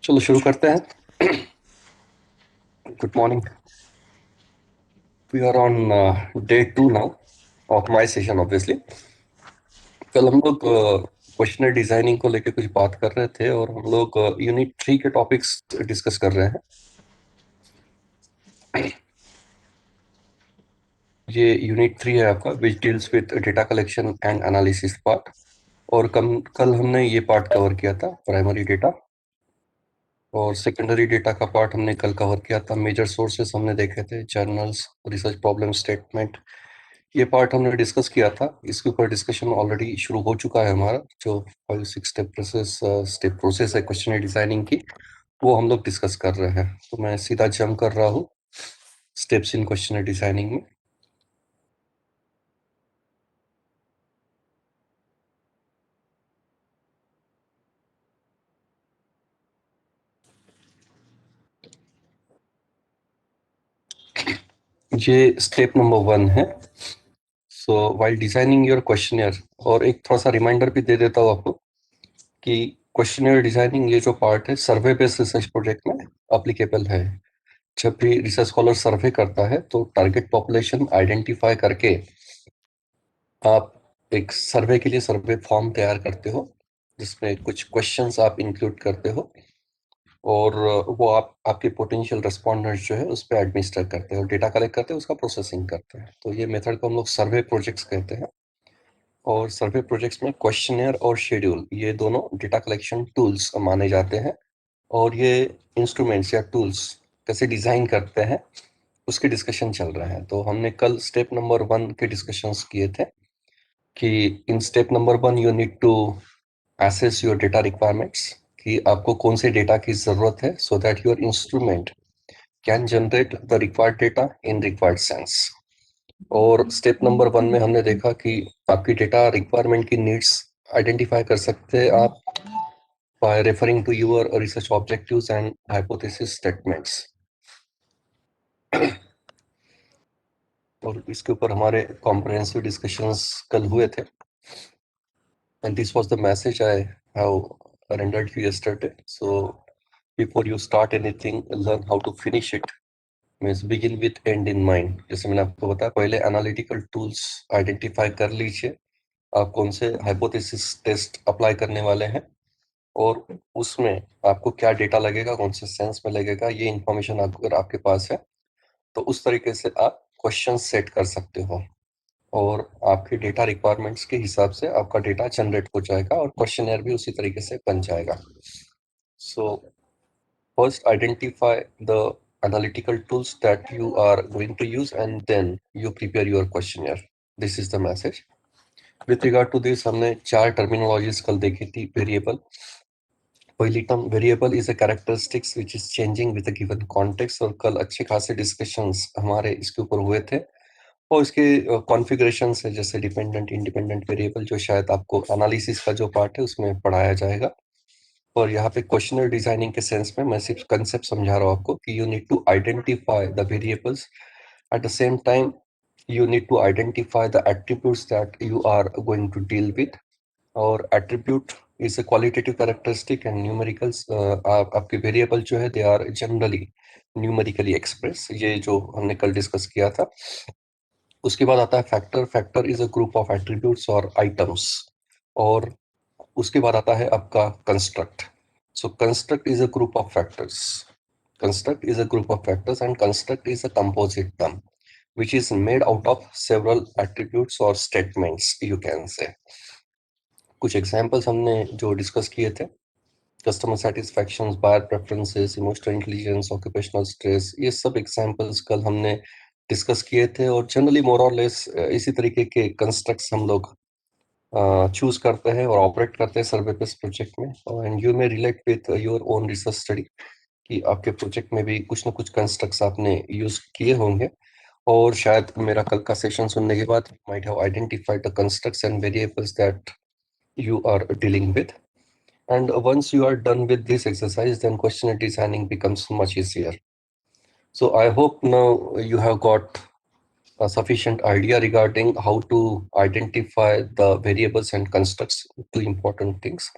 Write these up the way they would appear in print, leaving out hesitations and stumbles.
चलो शुरू करते हैं। Good morning. We are on day 2 now of my session obviously. कल हम लोग क्वेश्चनर डिजाइनिंग को लेके कुछ बात कर रहे थे और हम लोग यूनिट 3 के टॉपिक्स डिस्कस कर रहे हैं। ये यूनिट 3 है आपका, which deals with data collection and analysis part. और कल हमने ये पार्ट कवर किया था, प्राइमरी डेटा। और सेकेंडरी डेटा का पार्ट हमने कल कवर किया था। मेजर सोर्सेस हमने देखे थे, जर्नल्स, रिसर्च प्रॉब्लम स्टेटमेंट। ये पार्ट हमने डिस्कस किया था। इसके ऊपर डिस्कशन ऑलरेडी शुरू हो चुका है हमारा। जो 5-6 स्टेप प्रोसेस है क्वेश्चन डिजाइनिंग की, वो हम लोग डिस्कस कर रहे हैं। तो मैं सीधा जंप कर रहा हूँ स्टेप्स इन क्वेश्चन डिजाइनिंग में। ये स्टेप नंबर 1 है। So while designing your questionnaire, और एक थोड़ा सा रिमाइंडर भी दे देता हूँ आपको कि क्वेश्चनियर डिजाइनिंग ये जो पार्ट है सर्वे बेस्ड रिसर्च प्रोजेक्ट में अप्लीकेबल है। जब भी रिसर्च स्कॉलर सर्वे करता है तो टारगेट पॉपुलेशन आइडेंटिफाई करके आप एक सर्वे के लिए सर्वे फॉर्म तैयार करते हो, जिसमें कुछ क्वेश्चंस आप इंक्लूड करते हो, और वो आपके पोटेंशियल रेस्पोंडेंट्स जो है उस पर एडमिनिस्टर करते हो, डेटा कलेक्ट करते हैं, उसका प्रोसेसिंग करते हैं। तो ये मेथड को हम लोग सर्वे प्रोजेक्ट्स कहते हैं। और सर्वे प्रोजेक्ट्स में क्वेश्चनियर और शेड्यूल ये दोनों डेटा कलेक्शन टूल्स माने जाते हैं। और ये इंस्ट्रूमेंट्स या टूल्स कैसे डिजाइन करते हैं उसके डिस्कशन चल रहे हैं। तो हमने कल स्टेप नंबर 1 के डिस्कशंस किए थे कि in step number 1 you need to assess your data requirements, कि आपको कौन से डेटा की जरूरत है, so that your instrument can generate the required data in required sense। और स्टेप नंबर 1 में हमने देखा कि आपकी डेटा रिक्वायरमेंट की नीड्स आइडेंटिफाई कर सकते हैं आप by referring to your research objectives and hypothesis statements। और इसके ऊपर हमारे कॉम्प्रिहेंसिव डिस्कशंस कल हुए थे। And this was the message I have rendered to you yesterday. So before you start anything, learn how to finish it। Means begin with and in mind. जैसे मैंने आपको बताया, पहले एनालिटिकल टूल्स आइडेंटिफाई कर लीजिए, आप कौन से हाइपोथेसिस टेस्ट अप्लाई करने वाले हैं, और उसमें आपको क्या डेटा लगेगा, कौन से सेंस में लगेगा, ये इंफॉर्मेशन अगर आपके पास है तो उस तरीके से आप क्वेश्चन सेट कर सकते हो, और आपके डेटा रिक्वायरमेंट्स के हिसाब से आपका डेटा जनरेट हो जाएगा और क्वेश्चनर भी उसी तरीके से बन जाएगा। सो first identify the analytical tools that you are going to use, and then you prepare your questionnaire। This is the message। With regard to this, हमने 4 टर्मिनोलॉजीज कल देखी थी। वेरिएबल, पहली term variable is a characteristics which is changing with a given context. और कल अच्छे खासे discussions हमारे इसके ऊपर हुए थे, और इसके कॉन्फ़िगरेशंस है, जैसे डिपेंडेंट इंडिपेंडेंट वेरिएबल, जो शायद आपको एनालिसिस का जो पार्ट है उसमें पढ़ाया जाएगा। और यहाँ पे क्वेश्चनर डिजाइनिंग के सेंस में मैं सिर्फ कंसेप्ट समझा रहा हूँ आपको कि you need to identify the variables, at the same time you need to identify the attributes that you are going to deal with। और attribute is a qualitative characteristic and numericals, आपके variable जो है they are generally numerically express, ये जो हमने कल discuss किया था। उसके बाद आता है factor. Factor is a group of attributes और आइटम्स। और उसके बाद आता है आपका construct. So construct is a group of factors. Construct is a group of factors and construct is a composite term which is made out of several attributes or statements, you can say। कुछ examples हमने जो discuss किए थे, customer satisfaction, buyer preferences, emotional intelligence, occupational stress, ये सब examples कल हमने discuss किए थे। और जनरली मोर और लेस इसी तरीके के कंस्ट्रक्ट्स हम लोग चूज करते हैं और ऑपरेट करते हैं सर्वे बेस्ड प्रोजेक्ट में। And you may relate with your own research study कि आपके प्रोजेक्ट में भी कुछ ना कुछ कंस्ट्रक्ट्स आपने यूज किए होंगे, और शायद मेरा कल का सेशन सुनने के बाद might have identified the constructs and variables that you are dealing with। And once you are done with this exercise, then questionnaire designing becomes much easier। So I hope now you have got a sufficient idea regarding how to identify the variables and constructs, two important things।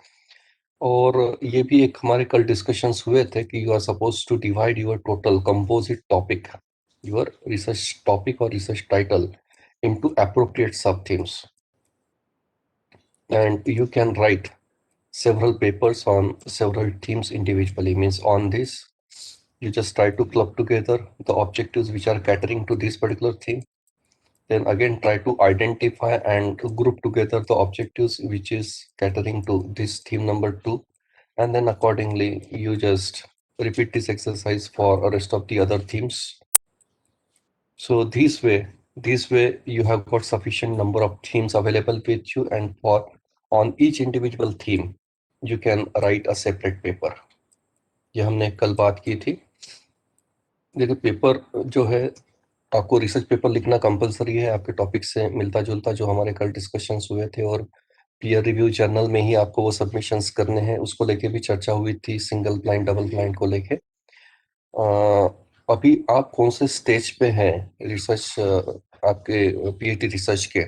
और ये भी एक हमारे कल discussions हुए थे कि you are suppose to divide your total composite topic, your research topic और research title into appropriate sub-themes, and you can write several papers on several themes individually. Means on this you just try to club together the objectives which are catering to this particular theme, then again try to identify and group together the objectives which is catering to this theme number 2, and then accordingly you just repeat this exercise for the rest of the other themes. So this way you have got sufficient number of themes available with you, and for on each individual theme you can write a separate paper. ये हमने कल बात की थी। देखिए paper जो है आपको रिसर्च पेपर लिखना कंपलसरी है, आपके टॉपिक से मिलता जुलता जो हमारे कल डिस्कशंस हुए थे, और पीयर रिव्यू जर्नल में ही आपको वो सबमिशंस करने हैं। उसको लेके भी चर्चा हुई थी, सिंगल ब्लाइंड डबल ब्लाइंड को लेके। अभी आप कौन से स्टेज पे हैं रिसर्च, आपके पीएचडी रिसर्च के,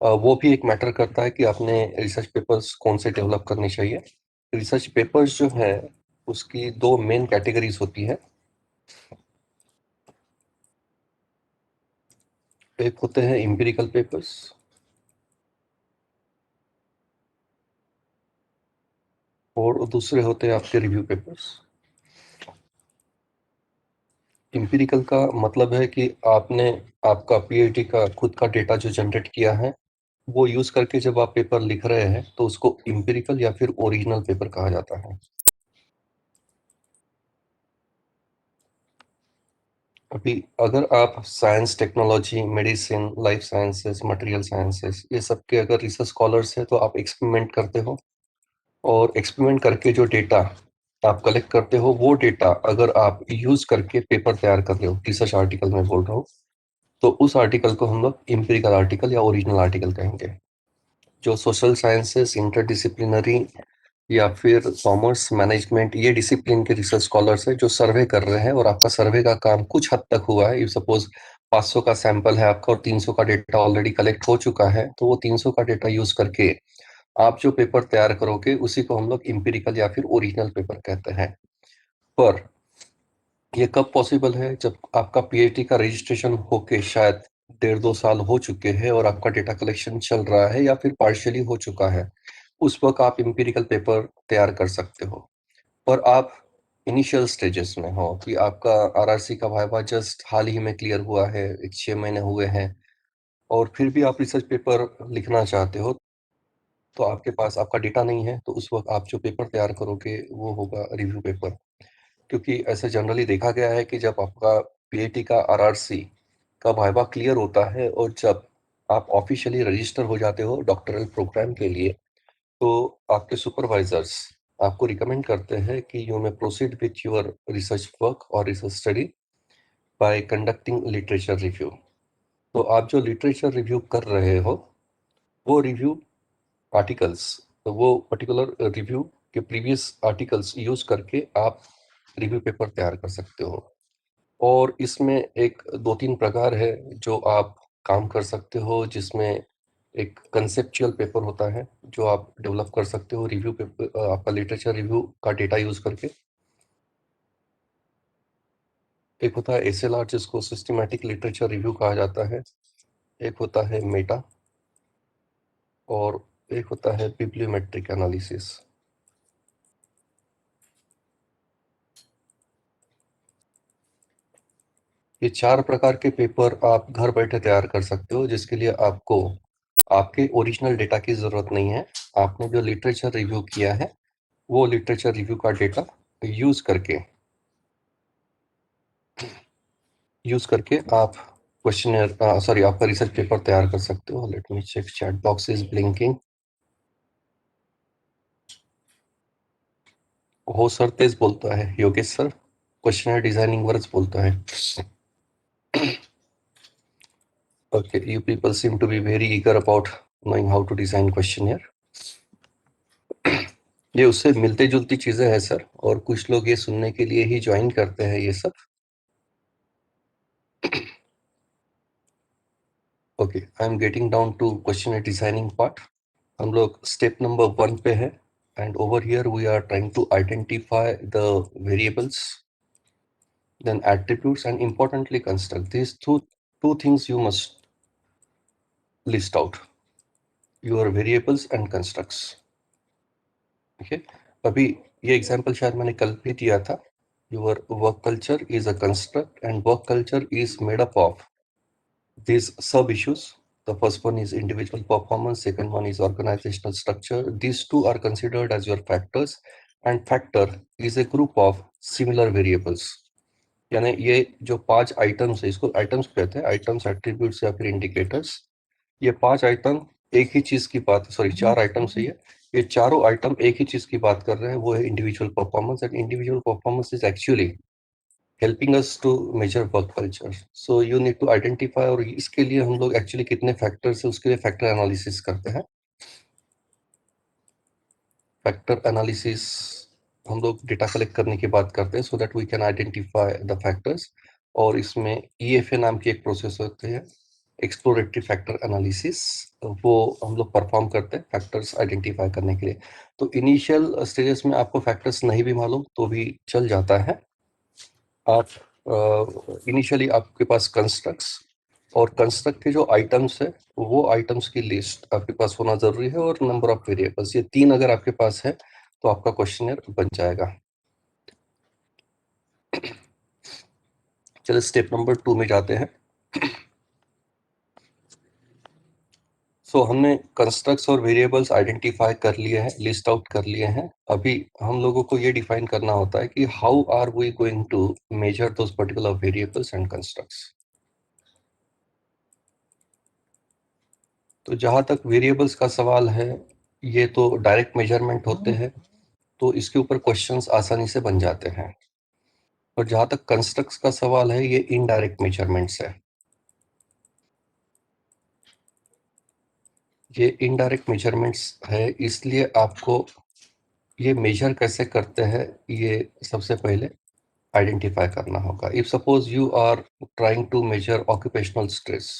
वो भी एक मैटर करता है कि आपने रिसर्च पेपर्स कौन से डेवलप करने चाहिए। रिसर्च पेपर्स जो है उसकी दो मेन कैटेगरीज होती है। एक होते हैं एम्पिरिकल पेपर्स और दूसरे होते हैं आपके रिव्यू पेपर्स। एम्पिरिकल का मतलब है कि आपने आपका पीएचडी का खुद का डेटा जो जनरेट किया है वो यूज करके जब आप पेपर लिख रहे हैं तो उसको एम्पिरिकल या फिर ओरिजिनल पेपर कहा जाता है। अभी अगर आप science technology medicine life sciences material sciences ये सब के अगर रिसर्च स्कॉलर्स हैं तो आप एक्सपेरिमेंट करते हो, और एक्सपेरिमेंट करके जो डेटा आप कलेक्ट करते हो वो डेटा अगर आप यूज करके पेपर तैयार कर रहे हो, रिसर्च आर्टिकल में बोल रहा हूँ, तो उस आर्टिकल को हम लोग एम्पिरिकल आर्टिकल या ओरिजिनल आर्टिकल कहेंगे। जो सोशल साइंसेस इंटरडिसिप्लिनरी या फिर कॉमर्स मैनेजमेंट ये डिसिप्लिन के रिसर्च स्कॉलर्स है जो सर्वे कर रहे हैं, और आपका सर्वे का काम कुछ हद तक हुआ है, सपोज 500 का सैंपल है आपका और 300 का डेटा ऑलरेडी कलेक्ट हो चुका है, तो वो 300 का डेटा यूज करके आप जो पेपर तैयार करोगे उसी को हम लोग इम्पिरिकल या फिर ओरिजिनल पेपर कहते हैं। पर ये कब पॉसिबल है, जब आपका पीएचडी का रजिस्ट्रेशन होके शायद 1.5-2 साल हो चुके हैं और आपका डेटा कलेक्शन चल रहा है या फिर पार्शियली हो चुका है, उस वक्त आप इम्पिरिकल पेपर तैयार कर सकते हो। और आप इनिशियल स्टेजेस में हो कि आपका आरआरसी का वाइवा जस्ट हाल ही में क्लियर हुआ है, 6 महीने हुए हैं, और फिर भी आप रिसर्च पेपर लिखना चाहते हो, तो आपके पास आपका डेटा नहीं है, तो उस वक्त आप जो पेपर तैयार करोगे वो होगा रिव्यू पेपर। क्योंकि ऐसे जनरली देखा गया है कि जब आपका पीएटी का आरआरसी का वाइवा क्लियर होता है और जब आप ऑफिशियली रजिस्टर हो जाते हो डॉक्टरल प्रोग्राम के लिए, तो आपके सुपरवाइजर्स आपको रिकमेंड करते हैं कि you may proceed with your research work और research study by conducting literature review. तो आप जो लिटरेचर रिव्यू कर रहे हो वो रिव्यू आर्टिकल्स, तो वो पर्टिकुलर रिव्यू के प्रीवियस आर्टिकल्स यूज करके आप रिव्यू पेपर तैयार कर सकते हो। और इसमें एक 2-3 प्रकार है जो आप काम कर सकते हो, जिसमें एक कंसेप्चुअल पेपर होता है जो आप डेवलप कर सकते हो रिव्यू पेपर, आपका लिटरेचर रिव्यू का डेटा यूज करके। एक होता है एसएलआर जिसको सिस्टमैटिक लिटरेचर रिव्यू कहा जाता है, एक होता है मेटा, और एक होता है बिब्लियोमेट्रिक एनालिसिस। ये 4 प्रकार के पेपर आप घर बैठे तैयार कर सकते हो, जिसके लिए आपको आपके ओरिजिनल डेटा की जरूरत नहीं है। आपने जो लिटरेचर रिव्यू किया है वो लिटरेचर रिव्यू का डेटा यूज करके आप क्वेश्चनर, सॉरी, आपका रिसर्च पेपर तैयार कर सकते हो। लेट मी चेक, चैट बॉक्स इज ब्लिंकिंग। हो सर तेज बोलता है Yogesh sir, questionnaire designing words बोलता है। Okay, you people seem to be very eager about knowing how to design questionnaire। ये उससे मिलते जुलती चीजें हैं सर, और कुछ लोग ये सुनने के लिए ही ज्वाइन करते हैं ये सब। Okay, I am getting down to questionnaire designing part. हम लोग स्टेप नंबर 1 पे है। and over here we are trying to identify the variables, then attributes, and importantly construct. These two things you must list out, your variables and constructs. Okay, अभी ये example शायद मैंने कल भी दिया था. Your work culture is a construct, and work culture is made up of these sub issues. The first one is individual performance, second one is organizational structure. These two are considered as your factors, and factor is a group of similar variables. यानी ये जो 5 items है, इसको items कहते हैं, items, attributes या फिर indicators. ये 5 आइटम एक ही चीज की बात, सॉरी 4 आइटम्स है ये चारों आइटम एक ही चीज की बात कर रहे हैं, वो है individual performance. And individual performance is actually helping us to measure work culture. So you need to identify, और इसके लिए हम लोग एक्चुअली कितने फैक्टर्स है उसके लिए फैक्टर एनालिसिस करते हैं. फैक्टर एनालिसिस हम लोग डेटा कलेक्ट करने की बात करते हैं, so that we can identify the factors. और इसमें ईएफए नाम की एक प्रोसेस होती है, एक्सप्लोरेटरी फैक्टर एनालिसिस, वो हम लोग परफॉर्म करते हैं फैक्टर्स आइडेंटिफाई करने के लिए. तो इनिशियल स्टेजेस में आपको फैक्टर्स नहीं भी मालूम तो भी चल जाता है. आप इनिशियली आपके पास कंस्ट्रक्ट्स और कंस्ट्रक्ट के जो आइटम्स है वो आइटम्स की लिस्ट आपके पास होना जरूरी है, और नंबर ऑफ वेरिएबल्स, ये 3 अगर आपके पास है तो आपका क्वेश्चनर बन जाएगा. चलिए स्टेप नंबर 2 में जाते हैं. सो हमने कंस्ट्रक्ट्स और वेरिएबल्स आइडेंटिफाई कर लिए हैं, लिस्ट आउट कर लिए हैं. अभी हम लोगों को ये डिफाइन करना होता है कि how are we going to measure those particular variables and constructs. तो जहां तक वेरिएबल्स का सवाल है, ये तो डायरेक्ट मेजरमेंट होते हैं, तो इसके ऊपर क्वेश्चंस आसानी से बन जाते हैं. और जहां तक कंस्ट्रक्ट्स का सवाल है, ये इनडायरेक्ट मेजरमेंट्स है. ये इनडायरेक्ट मेजरमेंट्स है, इसलिए आपको ये मेजर कैसे करते हैं ये सबसे पहले आइडेंटिफाई करना होगा. If suppose you are trying to measure occupational stress,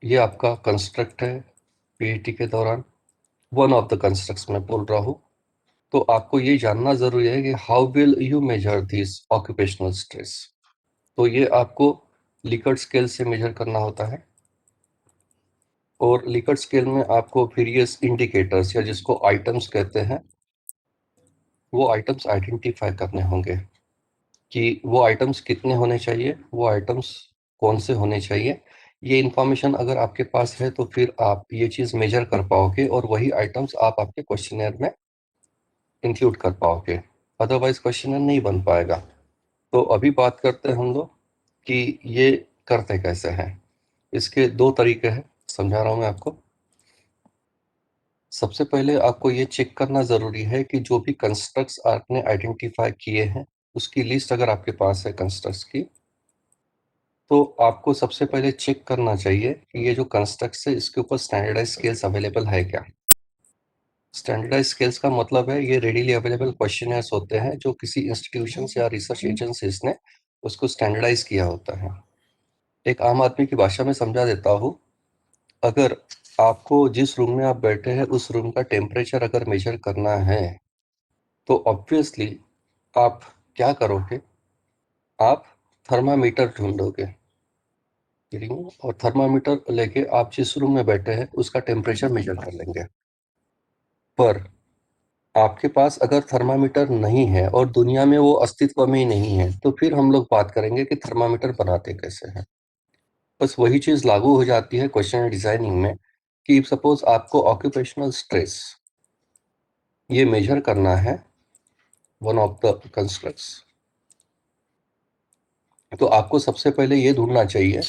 ये आपका कंस्ट्रक्ट है पीईटी के दौरान, वन ऑफ द कंस्ट्रक्ट्स मैं बोल रहा हूं. तो आपको ये जानना जरूरी है कि how will you measure this occupational stress. तो ये आपको लिकर्ट स्केल से मेजर करना होता है, और लिकर्ट स्केल में आपको वेरियस इंडिकेटर्स या जिसको आइटम्स कहते हैं, वो आइटम्स आइडेंटिफाई करने होंगे कि वो आइटम्स कितने होने चाहिए, वो आइटम्स कौन से होने चाहिए. ये इंफॉर्मेशन अगर आपके पास है तो फिर आप ये चीज़ मेजर कर पाओगे, और वही आइटम्स आप आपके क्वेश्चनर में इंक्लूड कर पाओगे. अदरवाइज क्वेश्चनर नहीं बन पाएगा. तो अभी बात करते हैं हम लोग कि ये करते कैसे हैं. इसके 2 तरीके हैं, समझा रहा हूँ मैं आपको. सबसे पहले आपको ये चेक करना ज़रूरी है कि जो भी कंस्ट्रक्ट्स आपने आइडेंटिफाई किए हैं, उसकी लिस्ट अगर आपके पास है कंस्ट्रक्ट्स की, तो आपको सबसे पहले चेक करना चाहिए कि ये जो कंस्ट्रक्ट्स है इसके ऊपर स्टैंडर्डाइज स्केल्स अवेलेबल है क्या. स्टैंडर्डाइज स्केल्स का मतलब है ये रेडीली अवेलेबल क्वेश्चनर्स होते हैं जो किसी इंस्टीट्यूशन या रिसर्च एजेंसीज ने उसको स्टैंडर्डाइज किया होता है. एक आम आदमी की भाषा में समझा देता हूँ. अगर आपको जिस रूम में आप बैठे हैं उस रूम का टेम्परेचर अगर मेजर करना है, तो ऑब्वियसली आप क्या करोगे, आप थर्मामीटर ढूंढोगे. ठीक है? और थर्मामीटर लेके आप जिस रूम में बैठे हैं उसका टेम्परेचर मेजर कर लेंगे. पर आपके पास अगर थर्मामीटर नहीं है और दुनिया में वो अस्तित्व में ही नहीं है, तो फिर हम लोग बात करेंगे कि थर्मामीटर बनाते कैसे हैं. बस वही चीज लागू हो जाती है क्वेश्चन डिजाइनिंग में कि सपोज आपको ऑक्यूपेशनल स्ट्रेस ये मेजर करना है, वन ऑफ द कंस्ट्रक्ट्स, तो आपको सबसे पहले ये ढूंढना चाहिए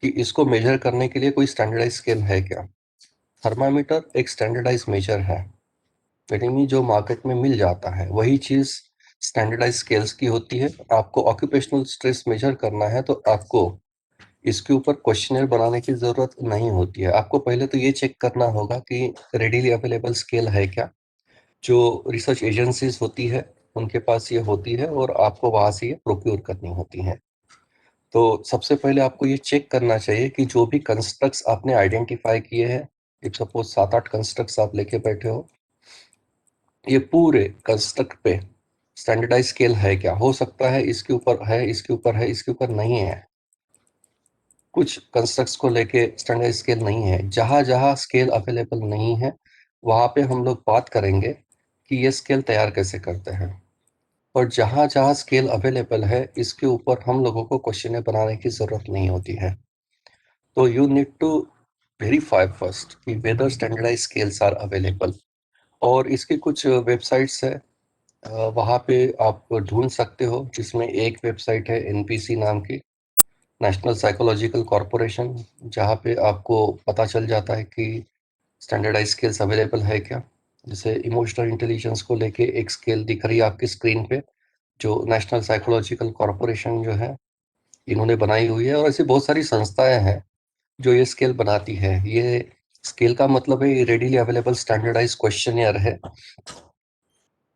कि इसको मेजर करने के लिए कोई स्टैंडर्डाइज स्केल है क्या. थर्मामीटर एक स्टैंडर्डाइज मेजर है, यानी जो मार्केट में मिल जाता है वही चीज स्टैंडर्डाइज स्केल्स की होती है. आपको ऑक्यूपेशनल स्ट्रेस मेजर करना है तो आपको इसके ऊपर क्वेश्चनर बनाने की जरूरत नहीं होती है. आपको पहले तो ये चेक करना होगा कि रेडीली अवेलेबल स्केल है क्या. जो रिसर्च एजेंसीज होती है उनके पास ये होती है, और आपको वहां से ये प्रोक्योर करनी होती है. तो सबसे पहले आपको ये चेक करना चाहिए कि जो भी कंस्ट्रक्ट्स आपने आइडेंटिफाई किए हैं, इफ सपोज 7-8 कंस्ट्रक्ट्स आप लेके बैठे हो, ये पूरे कंस्ट्रक्ट पे स्टैंडर्डाइज स्केल है क्या? हो सकता है इसके ऊपर है, इसके ऊपर है, इसके ऊपर नहीं है। कुछ कंस्ट्रक्ट्स को लेके स्टैंडर्डाइज स्केल नहीं है। जहां जहां स्केल अवेलेबल नहीं है, वहां पे हम लोग बात करेंगे कि ये स्केल तैयार कैसे करते हैं। और जहां जहां स्केल अवेलेबल है, इसके ऊपर हम लोगों को क्वेश्चन बनाने की जरूरत नहीं होती है। तो you need to verify first कि whether standardise scales are available. और इसकी कुछ वेबसाइट्स है, वहाँ पे आप ढूंढ सकते हो, जिसमें एक वेबसाइट है एनपीसी नाम की, नेशनल साइकोलॉजिकल कॉरपोरेशन, जहाँ पे आपको पता चल जाता है कि स्टैंडर्डाइज स्केल्स अवेलेबल है क्या। जैसे इमोशनल इंटेलिजेंस को लेके एक स्केल दिख रही है आपकी स्क्रीन पे, जो नेशनल साइकोलॉजिकल कॉरपोरेशन जो है इन्होंने बनाई हुई है। और ऐसी बहुत सारी संस्थाएं हैं जो ये स्केल बनाती है। ये स्केल का मतलब है ये रेडीली अवेलेबल स्टैंडर्डाइज क्वेश्चनियर है।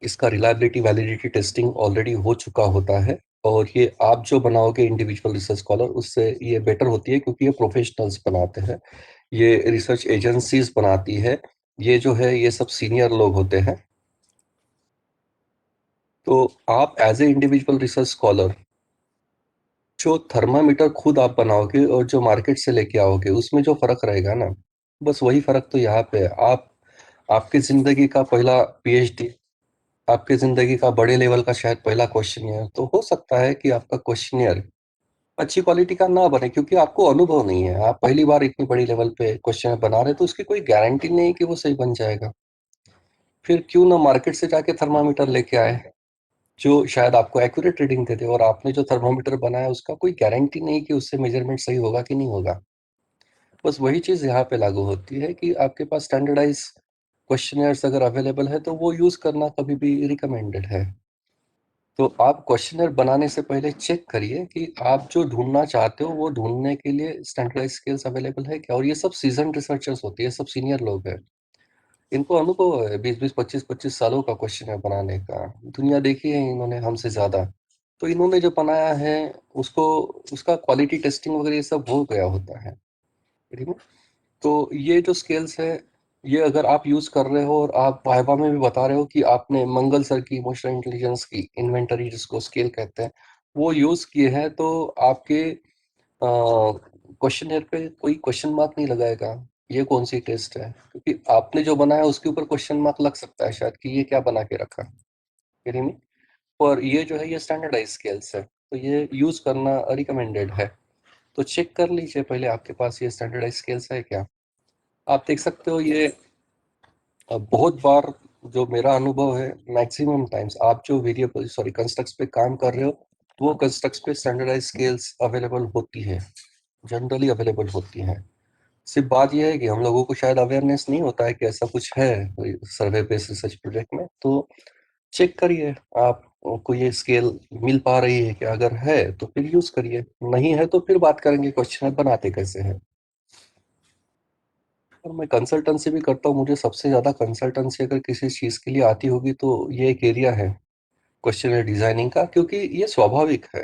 इसका रिलायबिलिटी वैलिडिटी टेस्टिंग ऑलरेडी हो चुका होता है। और ये आप जो बनाओगे इंडिविजुअल रिसर्च स्कॉलर, उससे ये बेटर होती है, क्योंकि ये प्रोफेशनल्स बनाते हैं, ये रिसर्च एजेंसीज बनाती है, ये जो है ये सब सीनियर लोग होते हैं। तो आप as a individual research scholar जो थर्मामीटर खुद आप बनाओगे और जो मार्केट से लेके आओगे, उसमें जो फर्क रहेगा ना, बस वही फर्क तो यहाँ पे है। आप आपकी जिंदगी का पहला पीएचडी, आपकी जिंदगी का बड़े लेवल का शायद पहला क्वेश्चनियर, तो हो सकता है कि आपका क्वेश्चनियर अच्छी क्वालिटी का ना बने, क्योंकि आपको अनुभव नहीं है। आप पहली बार इतनी बड़ी लेवल पे क्वेश्चन बना रहे, तो उसकी कोई गारंटी नहीं कि वो सही बन जाएगा। फिर क्यों ना मार्केट से जाके थर्मामीटर लेके आए, जो शायद आपको एक्यूरेट रीडिंग दे दे। और आपने जो थर्मामीटर बनाया उसका कोई गारंटी नहीं कि उससे मेजरमेंट सही होगा कि नहीं होगा। बस वही चीज यहाँ पे लागू होती है कि आपके पास स्टैंडर्डाइज क्वेश्चनर्स अगर अवेलेबल है, तो वो यूज करना कभी भी रिकमेंडेड है। तो आप क्वेश्चनर बनाने से पहले चेक करिए कि आप जो ढूंढना चाहते हो वो ढूंढने के लिए स्टैंडर्डाइज स्किल्स अवेलेबल है क्या। और ये सब सीजन रिसर्चर्स होते हैं, सब सीनियर लोग हैं, इनको अनुभव है 20-20 25-25 सालों का क्वेश्चनर बनाने का। दुनिया देखी है इन्होंने हमसे ज्यादा। तो इन्होंने जो बनाया है उसको, उसका क्वालिटी टेस्टिंग वगैरह ये सब हो गया होता है, ठीक है। तो ये जो स्केल्स है, ये अगर आप यूज कर रहे हो और आप वाइवा में भी बता रहे हो कि आपने मंगल सर की इमोशनल इंटेलिजेंस की इन्वेंटरी, जिसको स्केल कहते हैं, वो यूज किए हैं, तो आपके क्वेश्चन पे कोई क्वेश्चन मार्क नहीं लगाएगा ये कौन सी टेस्ट है, क्योंकि आपने जो बनाया उसके ऊपर क्वेश्चन मार्क लग सकता है शायद कि ये क्या बना के रखा, यही नहीं। और ये जो है ये स्टैंडर्डाइज स्केल्स है, तो ये यूज करना रिकमेंडेड है। तो चेक कर लीजिए पहले आपके पास ये स्टैंडर्डाइज स्केल्स है क्या। आप देख सकते हो ये बहुत बार जो मेरा अनुभव है, मैक्सिमम टाइम्स आप जो वेरिएबल सॉरी कंस्ट्रक्ट्स पे काम कर रहे हो, वो कंस्ट्रक्ट्स पे स्टैंडर्डाइज स्केल्स अवेलेबल होती है, जनरली अवेलेबल होती हैं। सिर्फ बात यह है कि हम लोगों को शायद अवेयरनेस नहीं होता है कि ऐसा कुछ है सर्वे बेस्ड रिसर्च प्रोजेक्ट में। तो चेक करिए आपको ये स्केल मिल पा रही है कि अगर है तो फिर यूज करिए, नहीं है तो फिर बात करेंगे क्वेश्चन बनाते कैसे हैं। और मैं कंसल्टेंसी भी करता हूँ, मुझे सबसे ज्यादा कंसल्टेंसी अगर किसी चीज के लिए आती होगी तो ये एक एरिया है क्वेश्चन डिजाइनिंग का, क्योंकि ये स्वाभाविक है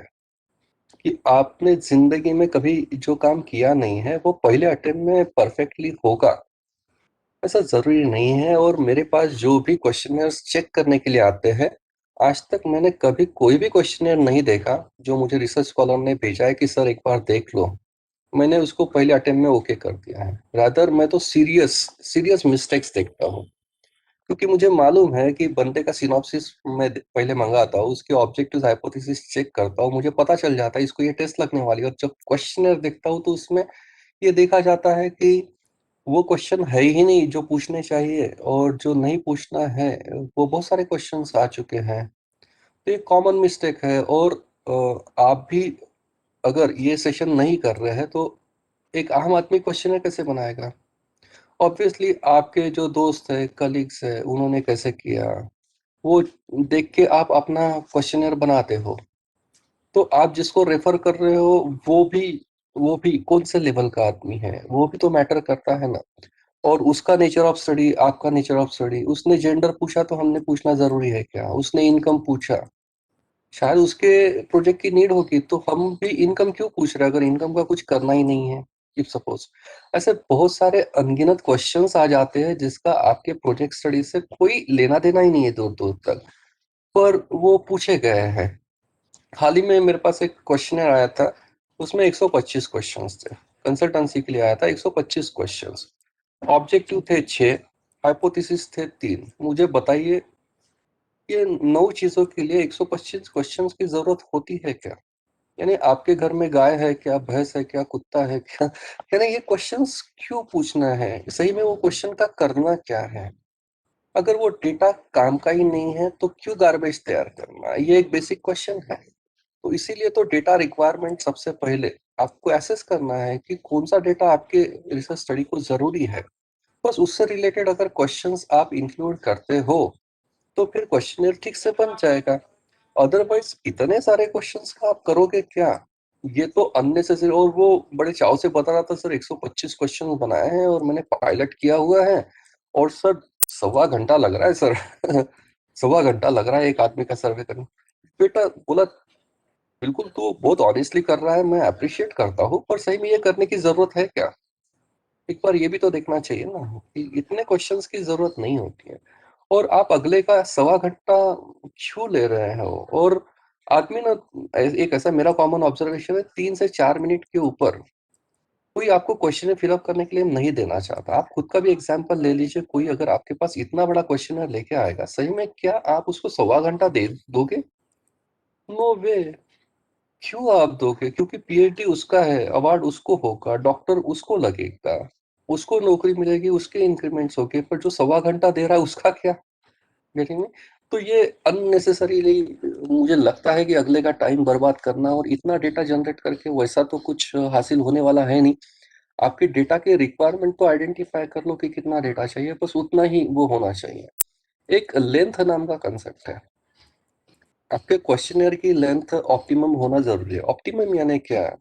कि आपने जिंदगी में कभी जो काम किया नहीं है वो पहले अटेम्प्ट में परफेक्टली होगा, ऐसा जरूरी नहीं है। और मेरे पास जो भी क्वेश्चनर्स चेक करने के लिए आते हैं, आज तक मैंने कभी कोई भी क्वेश्चनर नहीं देखा जो मुझे रिसर्च स्कॉलर ने भेजा है कि सर एक बार देख लो, मैंने उसको पहले अटेम्प्ट में ओके कर दिया है। रादर मैं तो सीरियस सीरियस मिस्टेक्स देखता हूँ, क्योंकि मुझे मालूम है कि बंदे का सिनॉप्सिस मैं पहले मंगाता हूँ, उसके ऑब्जेक्टिव हाइपोथेसिस चेक करता हूँ, मुझे पता चल जाता है इसको ये टेस्ट लगने वाली है। और जब क्वेश्चनर देखता हूँ तो उसमें ये देखा जाता है कि वो क्वेश्चन है ही नहीं जो पूछने चाहिए, और जो नहीं पूछना है वो बहुत सारे क्वेश्चंस आ चुके हैं। तो ये कॉमन मिस्टेक है। और आप भी अगर ये सेशन नहीं कर रहे हैं, तो एक आम आदमी क्वेश्चनर कैसे बनाएगा। ऑब्वियसली आपके जो दोस्त है, कलीग्स है, उन्होंने कैसे किया वो देख के आप अपना क्वेश्चनर बनाते हो। तो आप जिसको रेफर कर रहे हो वो भी कौन से लेवल का आदमी है, वो भी तो मैटर करता है ना। और उसका नेचर ऑफ स्टडी, आपका नेचर ऑफ स्टडी, उसने जेंडर पूछा तो हमने पूछना जरूरी है क्या, उसने इनकम पूछा, शायद उसके प्रोजेक्ट की नीड होगी, तो हम भी इनकम क्यों पूछ रहे हैं अगर इनकम का कुछ करना ही नहीं है। इफ सपोज ऐसे बहुत सारे अनगिनत क्वेश्चंस आ जाते हैं जिसका आपके प्रोजेक्ट स्टडी से कोई लेना देना ही नहीं है दूर दूर तक, पर वो पूछे गए हैं। हाल ही में मेरे पास एक क्वेश्चनर आया था, उसमें 125 क्वेश्चंस थे। कंसल्टेंसी के लिए आया था, 125 क्वेश्चंस। ऑब्जेक्टिव थे 6, हाइपोथेसिस थे 3। मुझे बताइए ये 9 चीजों के लिए 125 क्वेश्चंस की जरूरत होती है क्या? यानी आपके घर में गाय है क्या, भैंस है क्या, कुत्ता है क्या? यानी ये क्वेश्चंस क्यों पूछना है? सही में वो क्वेश्चन का करना क्या है? अगर वो डेटा काम का ही नहीं है तो क्यों गार्बेज तैयार करना? ये एक बेसिक क्वेश्चन है। तो इसीलिए तो डेटा रिक्वायरमेंट सबसे पहले आपको एसेस करना है कि कौन सा डेटा आपके रिसर्च स्टडी को जरूरी है। बस उससे रिलेटेड अगर क्वेश्चंस आप इंक्लूड करते हो तो फिर क्वेश्चनर ठीक से बन जाएगा। अदरवाइज इतने सारे क्वेश्चंस का आप करोगे क्या? ये तो अननेसेसरी। और वो बड़े चाव से बता रहा था, सर 125 क्वेश्चन बनाए हैं और मैंने पायलट किया हुआ है, और सर 1.25 घंटा लग रहा है सर। 1.25 घंटा लग रहा है एक आदमी का सर्वे करने। बेटा बोला बिल्कुल, तो बहुत ऑनेस्टली कर रहा है, मैं अप्रिशिएट करता हूँ, पर सही में ये करने की जरूरत है क्या? एक बार ये भी तो देखना चाहिए ना कि इतने क्वेश्चंस की जरूरत नहीं होती है। और आप अगले का 1.25 घंटा क्यों ले रहे हो? और आदमी ना, एक ऐसा मेरा कॉमन ऑब्जर्वेशन है, 3 से 4 मिनट के ऊपर कोई आपको क्वेश्चन फिलअप करने के लिए नहीं देना चाहता। आप खुद का भी एग्जाम्पल ले लीजिए, कोई अगर आपके पास इतना बड़ा क्वेश्चन लेके आएगा, सही में क्या आप उसको 1.25 घंटा दे दोगे? नो वे। क्यों आप दोगे? क्योंकि पीएचडी उसका है, अवार्ड उसको होगा, डॉक्टर उसको लगेगा, उसको नौकरी मिलेगी, उसके इंक्रीमेंट्स होंगे, पर जो 1.25 घंटा दे रहा है उसका क्या? देखेंगे। तो ये अननेसेसरीली मुझे लगता है कि अगले का टाइम बर्बाद करना, और इतना डेटा जनरेट करके वैसा तो कुछ हासिल होने वाला है नहीं। आपके डेटा के रिक्वायरमेंट को आइडेंटिफाई कर लो कि कितना डेटा चाहिए, बस उतना ही वो होना चाहिए। एक लेंथ नाम का कंसेप्ट है। आपके क्वेश्चनर की लेंथ ऑप्टिमम होना जरूरी है। ऑप्टिमम यानी क्या है?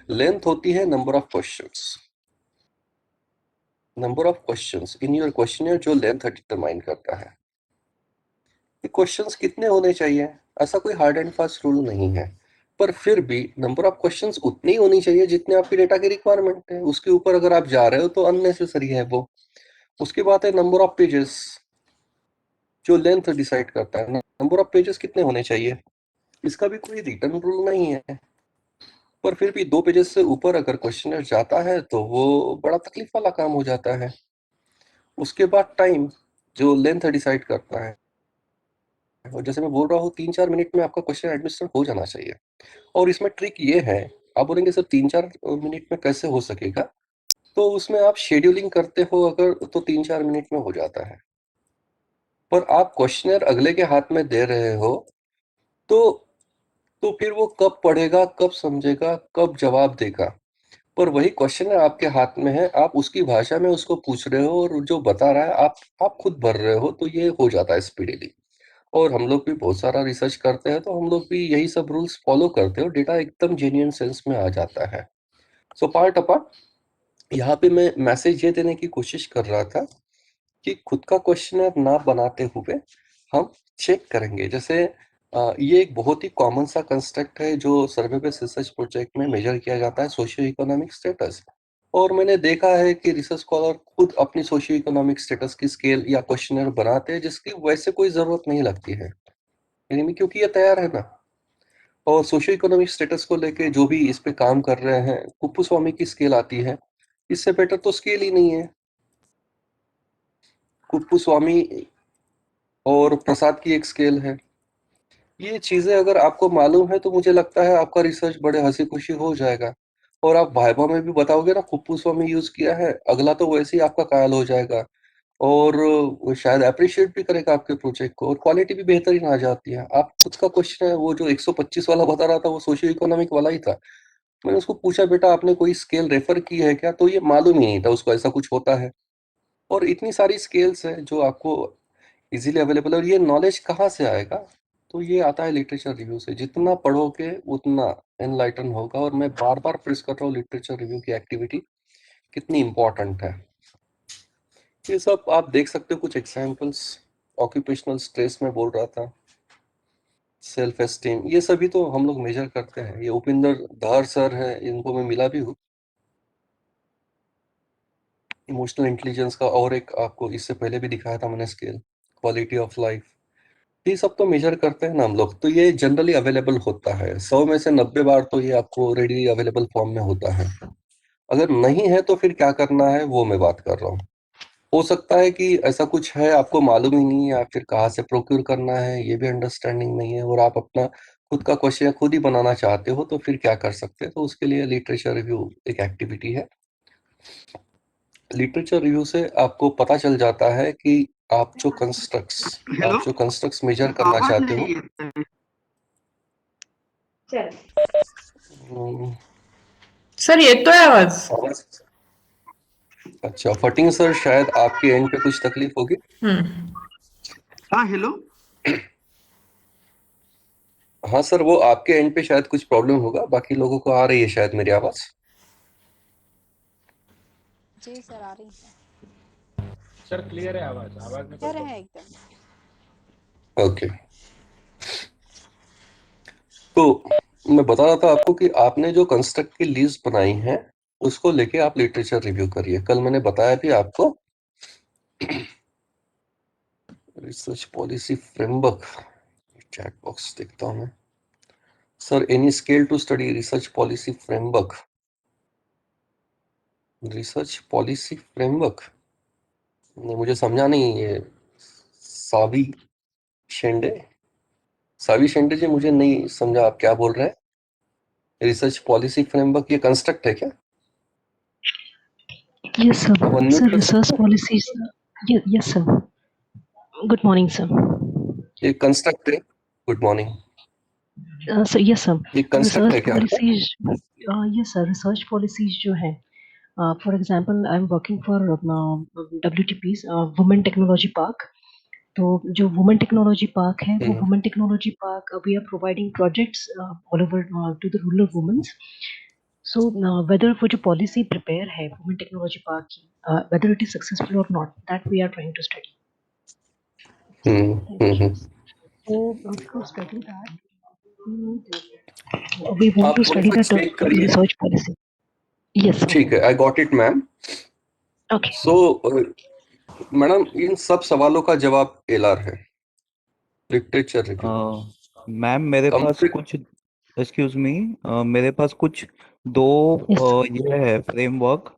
लेंथ होती है number of questions. Number of questions in your questionnaire जो लेंथ डिटरमाइन करता है कि क्वेश्चंस कितने होने चाहिए। ऐसा कोई हार्ड एंड फास्ट रूल नहीं है, पर फिर भी नंबर ऑफ क्वेश्चंस उतनी ही होनी चाहिए जितने आपकी डेटा की रिक्वायरमेंट है। उसके ऊपर अगर आप जा रहे हो तो अननेसेसरी है वो। उसके बाद है नंबर ऑफ पेजेस, जो लेंथ डिसाइड करता है। नंबर ऑफ पेजेस कितने होने चाहिए, इसका भी कोई रिटर्न रूल नहीं है, पर फिर भी 2 पेजेस से ऊपर अगर क्वेश्चनर जाता है तो वो बड़ा तकलीफ वाला काम हो जाता है। उसके बाद टाइम, जो लेंथ डिसाइड करता है। और जैसे मैं बोल रहा हूँ, 3-4 मिनट में आपका क्वेश्चन एडमिनिस्टर हो जाना चाहिए। और इसमें ट्रिक ये है, आप बोलेंगे सर 3-4 मिनट में कैसे हो सकेगा? तो उसमें आप शेड्यूलिंग करते हो अगर, तो 3-4 मिनट में हो जाता है। पर आप क्वेश्चनर अगले के हाथ में दे रहे हो, तो फिर वो कब पढ़ेगा, कब समझेगा, कब जवाब देगा? पर वही क्वेश्चन आपके हाथ में है, आप उसकी भाषा में उसको पूछ रहे हो, और जो बता रहा है आप खुद भर रहे हो, तो ये हो जाता है स्पीडीली। और हम लोग भी बहुत सारा रिसर्च करते हैं, तो हम लोग भी यही सब रूल्स फॉलो करते हो, डेटा एकदम जेन्युइन सेंस में आ जाता है। सो पार्ट अपार्ट, यहाँ पे मैं मैसेज ये देने की कोशिश कर रहा था कि खुद का क्वेश्चनर ना बनाते हुए हम चेक करेंगे। जैसे ये एक बहुत ही कॉमन सा कंस्ट्रक्ट है जो सर्वे बेस्ड रिसर्च प्रोजेक्ट में मेजर किया जाता है, सोशियो इकोनॉमिक स्टेटस। और मैंने देखा है कि रिसर्च स्कॉलर खुद अपनी सोशियो इकोनॉमिक स्टेटस की स्केल या क्वेश्चनर बनाते हैं, जिसकी वैसे कोई जरूरत नहीं लगती है, यानी क्योंकि ये तैयार है ना। और सोशियो इकोनॉमिक स्टेटस को लेके जो भी इस पे काम कर रहे हैं, कुप्पू स्वामी की स्केल आती है, इससे बेटर तो स्केल ही नहीं है। कुप्पू स्वामी और प्रसाद की एक स्केल है। ये चीजें अगर आपको मालूम है तो मुझे लगता है आपका रिसर्च बड़े हंसी खुशी हो जाएगा। और आप वाइवा में भी बताओगे ना कुप्पू स्वामी यूज किया है, अगला तो वैसे ही आपका कायल हो जाएगा। और वो शायद अप्रिशिएट भी करेगा आपके प्रोजेक्ट को, और क्वालिटी भी बेहतरीन आ जाती है। आप खुद का क्वेश्चन है वो जो 125 वाला बता रहा था, वो सोशियो इकोनॉमिक वाला ही था। मैंने उसको पूछा, बेटा आपने कोई स्केल रेफर की है क्या? तो ये मालूम ही नहीं था उसको ऐसा कुछ होता है। और इतनी सारी स्केल्स है जो आपको इजीली अवेलेबल है, और ये नॉलेज कहाँ से आएगा? तो ये आता है लिटरेचर रिव्यू से। जितना पढ़ोगे उतना एनलाइटन होगा। और मैं बार बार प्रेस कर रहा हूँ लिटरेचर रिव्यू की एक्टिविटी कितनी इंपॉर्टेंट है। ये सब आप देख सकते हो, कुछ एग्जांपल्स। ऑक्यूपेशनल स्ट्रेस में बोल रहा था, सेल्फ एस्टीम, ये सभी तो हम लोग मेजर करते हैं। ये उपिंदर धार सर है, इनको मैं मिला भी हूँ। इमोशनल इंटेलिजेंस का और एक आपको इससे पहले भी दिखाया था मैंने स्केल, क्वालिटी ऑफ लाइफ, ये सब तो मेजर करते हैं ना हम लोग। तो ये जनरली अवेलेबल होता है, 100 में से 90 बार तो ये आपको रेडी अवेलेबल फॉर्म में होता है। अगर नहीं है तो फिर क्या करना है वो मैं बात कर रहा हूँ। हो सकता है कि ऐसा कुछ है आपको मालूम ही नहीं है, या फिर कहाँ से प्रोक्योर करना है ये भी अंडरस्टैंडिंग नहीं है, और आप अपना खुद का क्वेश्चन खुद ही बनाना चाहते हो, तो फिर क्या कर सकते हैं? तो उसके लिए लिटरेचर रिव्यू एक एक्टिविटी है। लिटरेचर रिव्यू से आपको पता चल जाता है कि आप जो हेलो, कंस्ट्रक्ट्स मेजर करना आवाज चाहते हो। नहीं है। सर येतोय आवाज? अच्छा, फटिंग सर, शायद आपके एंड पे कुछ तकलीफ होगी। हाँ हेलो, हाँ सर, वो आपके एंड पे शायद कुछ प्रॉब्लम होगा, बाकी लोगों को आ रही है शायद मेरी आवाज। जी सर, आ रही है सर। क्लियर है आवाज, आवाज में क्लियर है एकदम। ओके, तो मैं बता रहा था आपको कि आपने जो कंस्ट्रक्ट की लिस्ट बनाई है उसको लेके आप लिटरेचर रिव्यू करिए। कल मैंने बताया भी आपको, research policy framework, chat box देखता हूं मैं। Sir, any scale to study research policy framework, research policy framework नहीं, मुझे समझा नहीं। ये सावी शेंडे, सावी शेंडे जी, मुझे नहीं समझा आप क्या बोल रहे हैं। रिसर्च पॉलिसी फ्रेमवर्क ये कंस्ट्रक्ट है क्या? Yes, sir. आप Sir, अनम्यूट कर research सकते हैं? policies. Yes, sir. Good morning, sir. ये कंस्ट्रक्ट है। Good morning. So yes, sir. ये कंस्ट्रक्ट Research है क्या आपका? policies. Yes, sir. Research policies जो है, for example, I'm working for WTPs, Women Technology Park. तो जो वुमेन टेक्नोलॉजी पार्क है वो women technology park we are providing projects all over to the rural womens. So whether वो जो policy prepare है women technology park की, whether it is successful और not, that we are trying to study. So to study that, we want आप to थोड़ा study सा that check करिए। research policy. Yes, sir. ठीक है, I got it ma'am. Okay. So madam, इन सब सवालों का जवाब एलआर है, लिटरेचर रिव्यू। मैम मेरे पास कंप्लीट। कुछ, एक्सक्यूज मी, मेरे पास कुछ दो Yes. ये है फ्रेमवर्क,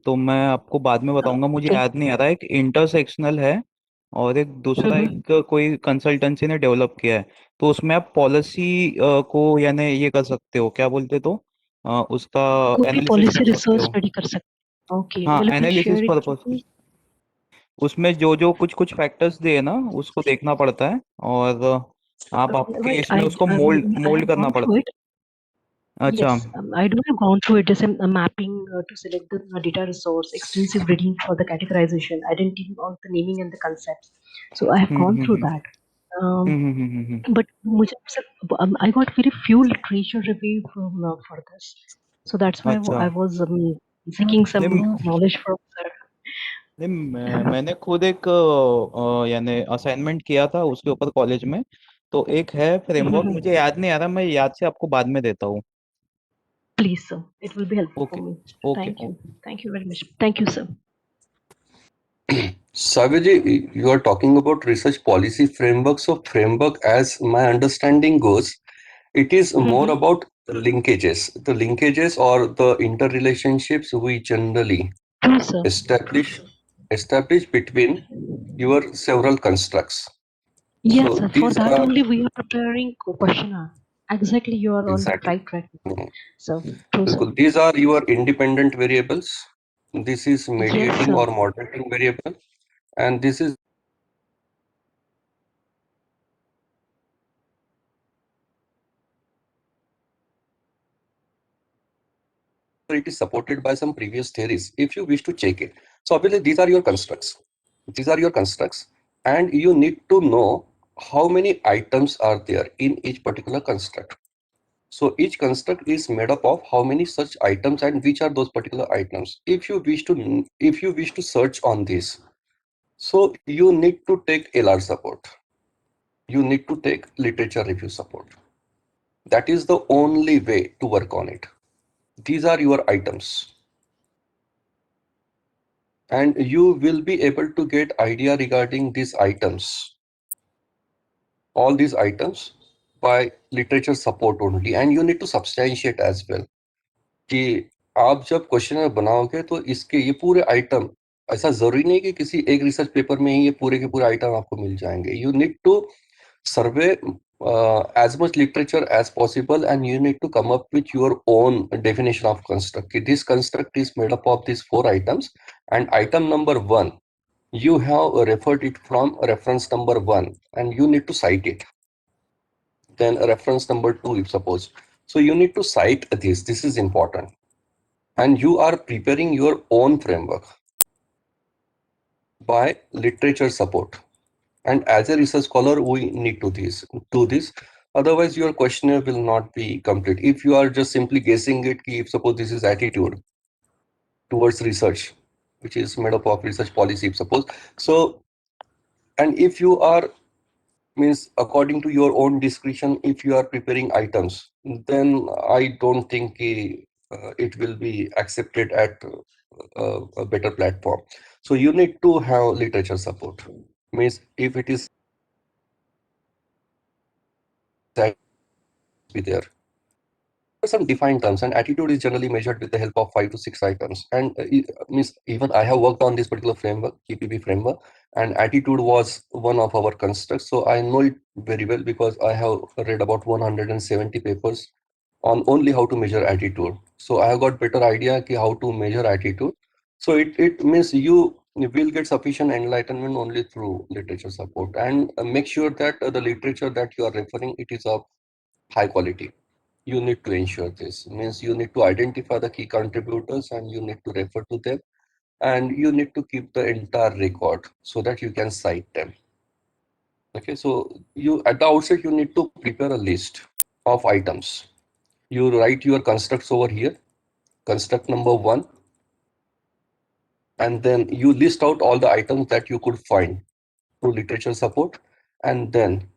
तो मैं आपको बाद में बताऊंगा, मुझे Okay. याद नहीं आ रहा है। एक इंटरसेक्शनल है और एक दूसरा एक कोई कंसल्टेंसी ने डेवलप किया है। तो उसमें आप पॉलिसी को यानी ये कर सकते हो, क्या बोलते तो उसका कोई भी एनालिसिस पॉलिसी कर सकते रिसर्च हो। स्टडी कर सकते हैं. Okay. हाँ, Will you please analysis share it with purpose, me? उसमें जो जो कुछ कुछ फैक्टर्स दिए ना उसको देखना पड़ता है, और आप आपके Right. इसमें उसको I मोल्ड have करना gone through पड़ता it. है। अच्छा। Yes, I do have gone through it. Just a mapping to select the data resource, extensive reading for the categorization, identity of the naming and the concepts. So I have hmm gone hmm through hmm that. Um, hmm hmm hmm, hmm. but मुझे I got very few literature review from for this, so that's why अच्छा। I was seeking some नहीं knowledge from sir. नहीं, मैंने खुद एक यानी assignment किया था उसके ऊपर कॉलेज में। तो एक है फ्रेमवर्क, मुझे याद नहीं आ रहा, मैं याद से आपको बाद में देता हूँ। Please, sir, it will be helpful for okay me. Okay okay. Thank you very much. Thank you, sir. Saviji, you are talking about research policy framework. So framework, as my understanding goes, it is more about the linkages or the interrelationships we generally True, sir. establish between your several constructs. Yes, So sir. For these that are only we are preparing questionnaire. Exactly, you are on the exactly. right track. So, true, sir. बिल्कुल, these are your independent variables. This is Yes, mediating sir. or moderating variable, and this is it is supported by some previous theories if you wish to check it. So obviously these are your constructs. These are your constructs, and you need to know how many items are there in each particular construct. So each construct is made up of how many such items and which are those particular items. If you wish to search on this, so you need to take LR support. you need to take literature review support. That is the only way to work on it. These are your items. And you will be able to get idea regarding these items, all these items, by literature support only. And you need to substantiate as well. कि आप जब questionnaire बनाओगे तो इसके ये पूरे item, ऐसा जरूरी नहीं कि किसी एक रिसर्च पेपर में ही ये पूरे के पूरे आइटम आपको मिल जाएंगे. You need to survey as much literature as possible, and you need to come up with your own definition of construct. This construct is made up of these 4 items, and item number 1, you have referred it from reference number 1, and you need to cite it. Then reference number 2, if suppose. So you need to cite this. This is important. And you are preparing your own framework by literature support. And as a research scholar, we need to do this. Otherwise, your questionnaire will not be complete. If you are just simply guessing it, if suppose this is attitude towards research, which is made up of research policy, if suppose. So, and if you are, means according to your own discretion, if you are preparing items, then I don't think it will be accepted at a better platform. So you need to have literature support. Means if it is be there. Some defined terms, and attitude is generally measured with the help of 5 to 6 items. And means even I have worked on this particular framework, KPP framework, and attitude was one of our constructs. So I know it very well because I have read about 170 papers on only how to measure attitude. So I have got better idea ki how to measure attitude. So it means you will get sufficient enlightenment only through literature support, and make sure that the literature that you are referring, it is of high quality. You need to ensure this. Means you need to identify the key contributors and you need to refer to them, and you need to keep the entire record so that you can cite them. Okay, so you at the outset you need to prepare a list of items. You write your constructs over here, construct number 1, and then you list out all the items that you could find through literature support. And then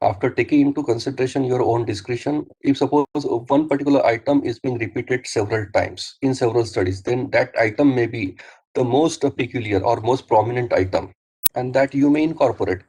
after taking into consideration your own discretion, if suppose one particular item is being repeated several times in several studies, then that item may be the most peculiar or most prominent item, and that you may incorporate.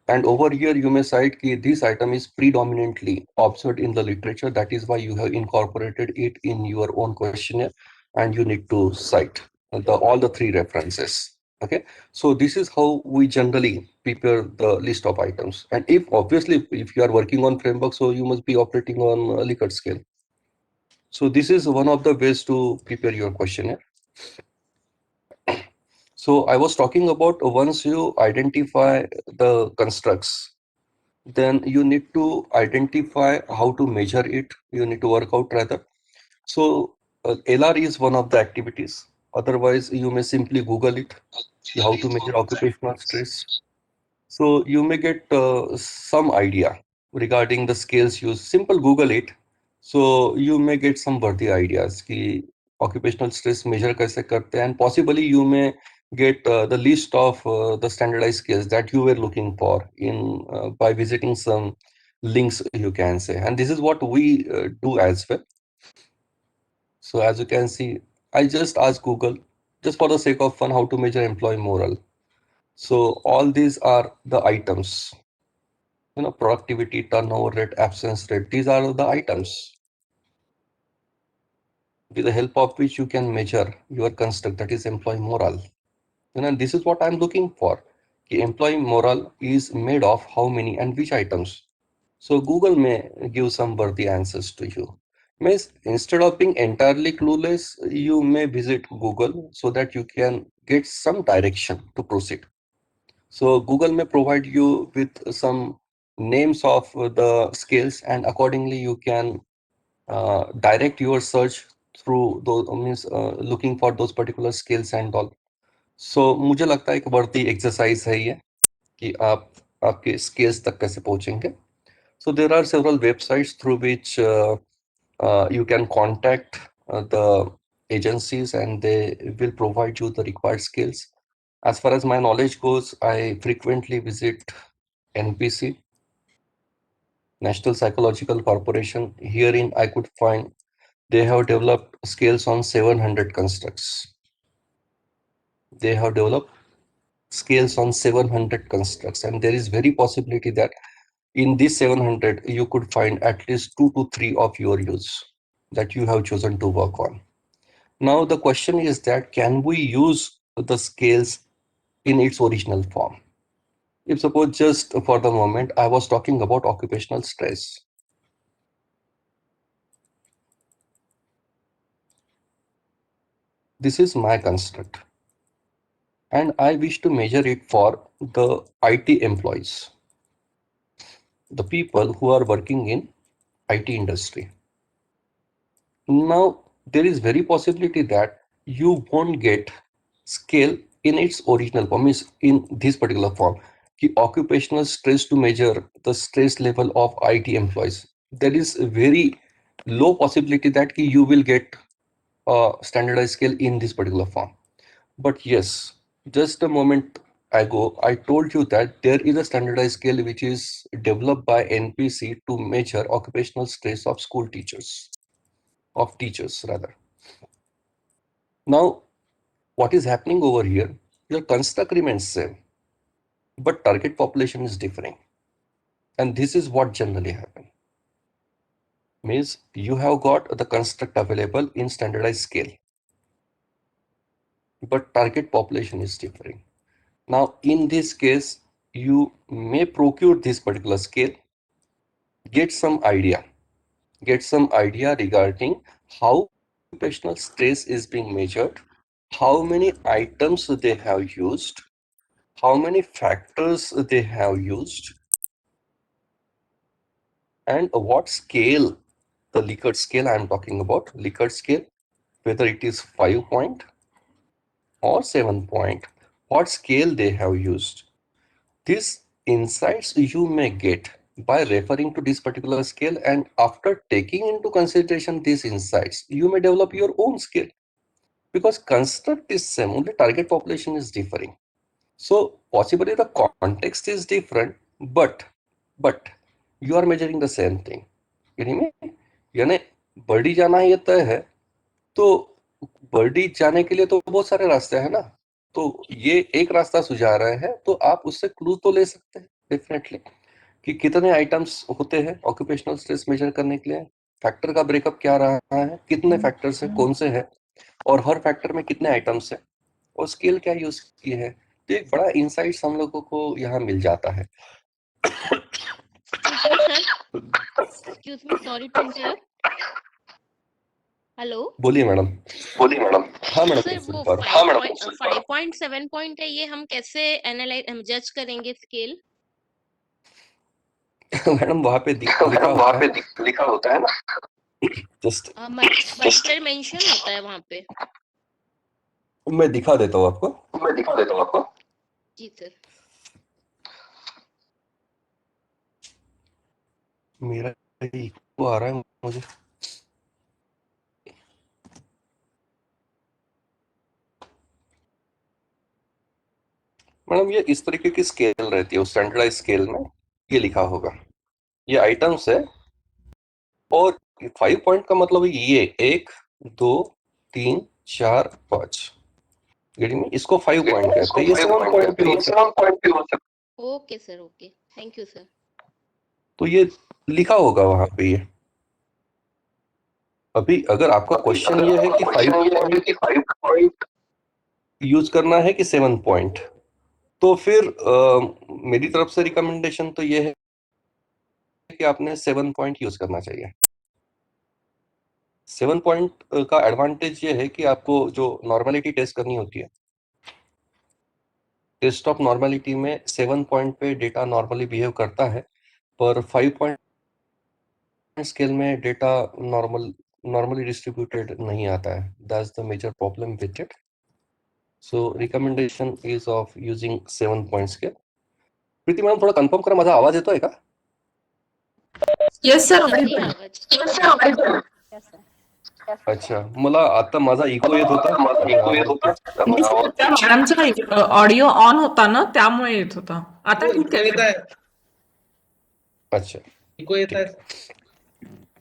And over here you may cite that this item is predominantly observed in the literature, that is why you have incorporated it in your own questionnaire, and you need to cite all the 3 references. Okay, so this is how we generally prepare the list of items. And if obviously if you are working on framework, so you must be operating on a Likert scale. So this is one of the ways to prepare your questionnaire. So I was talking about once you identify the constructs, then you need to identify how to measure it. You need to work out rather. So LR is one of the activities. Otherwise, you may simply Google it, how to measure occupational stress. So you may get some idea regarding the scales used. Simple Google it. So you may get some worthy ideas कि occupational stress measure कैसे करते हैं, and possibly you may get the list of the standardized scales that you were looking for in by visiting some links, you can say. And this is what we do as well. So as you can see, I just asked Google just for the sake of fun how to measure employee morale. So all these are the items. Productivity, turnover rate, absence rate, these are the items with the help of which you can measure your construct, that is employee morale. And this is what I'm looking for. The employee morale is made of how many and which items. So Google may give some worthy answers to you. Means instead of being entirely clueless, you may visit Google so that you can get some direction to proceed. So Google may provide you with some names of the scales, and accordingly you can direct your search through those, means looking for those particular scales and all. So मुझे लगता है एक बढ़ती exercise है ये कि आप आपके स्केल्स तक कैसे पहुंचेंगे. So there are several websites through which you can contact the agencies, and they will provide you the required skills. As far as my knowledge goes, I frequently visit NPC National Psychological Corporation. Herein I could find they have developed scales on 700 constructs. They have developed scales on 700 constructs, and there is very possibility that in these 700 you could find at least 2 to 3 of your use that you have chosen to work on. Now the question is that can we use the scales in its original form? If suppose just for the moment I was talking about occupational stress. This is my construct, and I wish to measure it for the IT employees, the people who are working in IT industry. Now, there is very possibility that you won't get scale in its original form, means in this particular form. The occupational stress to measure the stress level of IT employees. There is a very low possibility that you will get a standardized scale in this particular form. But yes, just a moment ago, I told you that there is a standardized scale which is developed by NPC to measure occupational stress of school teachers, of teachers rather. Now, what is happening over here? Your construct remains same, but target population is differing. And this is what generally happens. Means you have got the construct available in standardized scale, but target population is differing. Now, in this case, you may procure this particular scale, get some idea regarding how occupational stress is being measured, how many items they have used, how many factors they have used, and what scale, the Likert scale I am talking about, Likert scale, whether it is 5-point or 7-point, what scale they have used. These insights you may get by referring to this particular scale, and after taking into consideration these insights, you may develop your own scale, because construct is same, only target population is differing. So possibly the context is different, but you are measuring the same thing. यानी birdie जाना ये तय है, तो birdie जाने के लिए तो बहुत सारे रास्ते हैं ना, तो ये एक रास्ता सुझा रहे हैं, तो आप उससे क्लू तो ले सकते हैं डेफिनेटली कि कितने आइटम्स होते हैं ऑक्यूपेशनल स्ट्रेस मेजर करने के लिए, फैक्टर का ब्रेकअप क्या रहा है, कितने फैक्टर्स हैं, कौन से हैं, और हर फैक्टर में कितने आइटम्स हैं, और स्केल क्या यूज की है। तो एक बड़ा इंसाइट्स हम लोगों को यहाँ मिल जाता है। Excuse me, sorry to interrupt. Hello, बोलिए मैडम। हाँ मैडम, सर वो सुन पा रहा हूँ। 5.7 पॉइंट है, ये हम कैसे एनालाइज जज करेंगे स्केल? मैडम वहाँ पे लिखा होता है ना, जस्ट मास्टर मेंशन होता है वहाँ पे। मैं दिखा देता हूँ आपको। जी सर। मेरा इको आ रहा है मुझे। मैडम ये इस तरीके की स्केल रहती है, उस स्टैंडर्डाइज स्केल में ये लिखा होगा, ये आइटम्स है, और 5 पॉइंट का मतलब ये 1 2 3 4 5, इसको 5 पॉइंट कहते हैं, ये 7 पॉइंट भी हो सकता है। Okay sir, okay, thank you sir. तो ये लिखा होगा वहां पे ये। अभी अगर आपका क्वेश्चन ये है कि 5 पॉइंट यूज करना है कि 7 पॉइंट, तो फिर मेरी तरफ से रिकमेंडेशन तो ये है कि आपने 7 पॉइंट यूज करना चाहिए। 7 पॉइंट का एडवांटेज ये है कि आपको जो नॉर्मलिटी टेस्ट करनी होती है, टेस्ट ऑफ नॉर्मलिटी में 7 पॉइंट पे डेटा नॉर्मली बिहेव करता है, पर 5 पॉइंट स्केल में डेटा नॉर्मली डिस्ट्रीब्यूटेड नहीं आता है। That's the major problem with it. So recommendation is of using 7 point scale. Preeti ma'am थोडा कन्फर्म करा, माझा आवाज येतोय का? Yes sir. Yes, sir. अच्छा, मला आता माझा इको येत होता। मॅडमचा ऑडिओ ऑन होता ना, त्यामुळे येत होता। आता ठीक आहे। अच्छा इनको येत आहे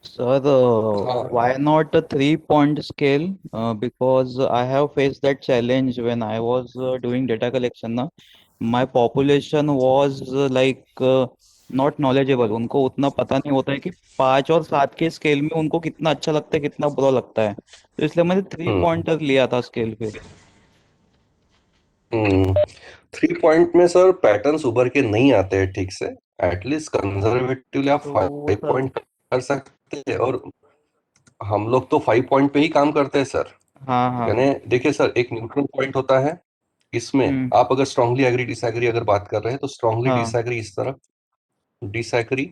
Sir, हाँ why not a 3-point scale? Because I have faced that challenge when I was doing data collection ना. My population was not knowledgeable. उनको उतना पता नहीं होता है कि 5 और 7 के स्केल में उनको कितना अच्छा लगता है, कितना बुरा लगता है. तो इसलिए मैंने 3 पॉइंटर लिया था स्केल फिर. 3 पॉइंट में सर पैटर्न्स उभर के नहीं आते हैं ठीक से. एटलीस्ट कंजर्वेटिवली आप तो 5 सर, पॉइंट कर सकते हैं, और हम लोग तो 5 पॉइंट पे ही काम करते हैं सर. हाँ हाँ यानी देखिए सर, एक न्यूट्रल पॉइंट होता है. इसमें हम्म आप अगर स्ट्रांगली एग्री डिसएग्री अगर बात कर रहे हैं तो स्ट्रांगली हाँ, डिसएग्री इस तरफ, disagree,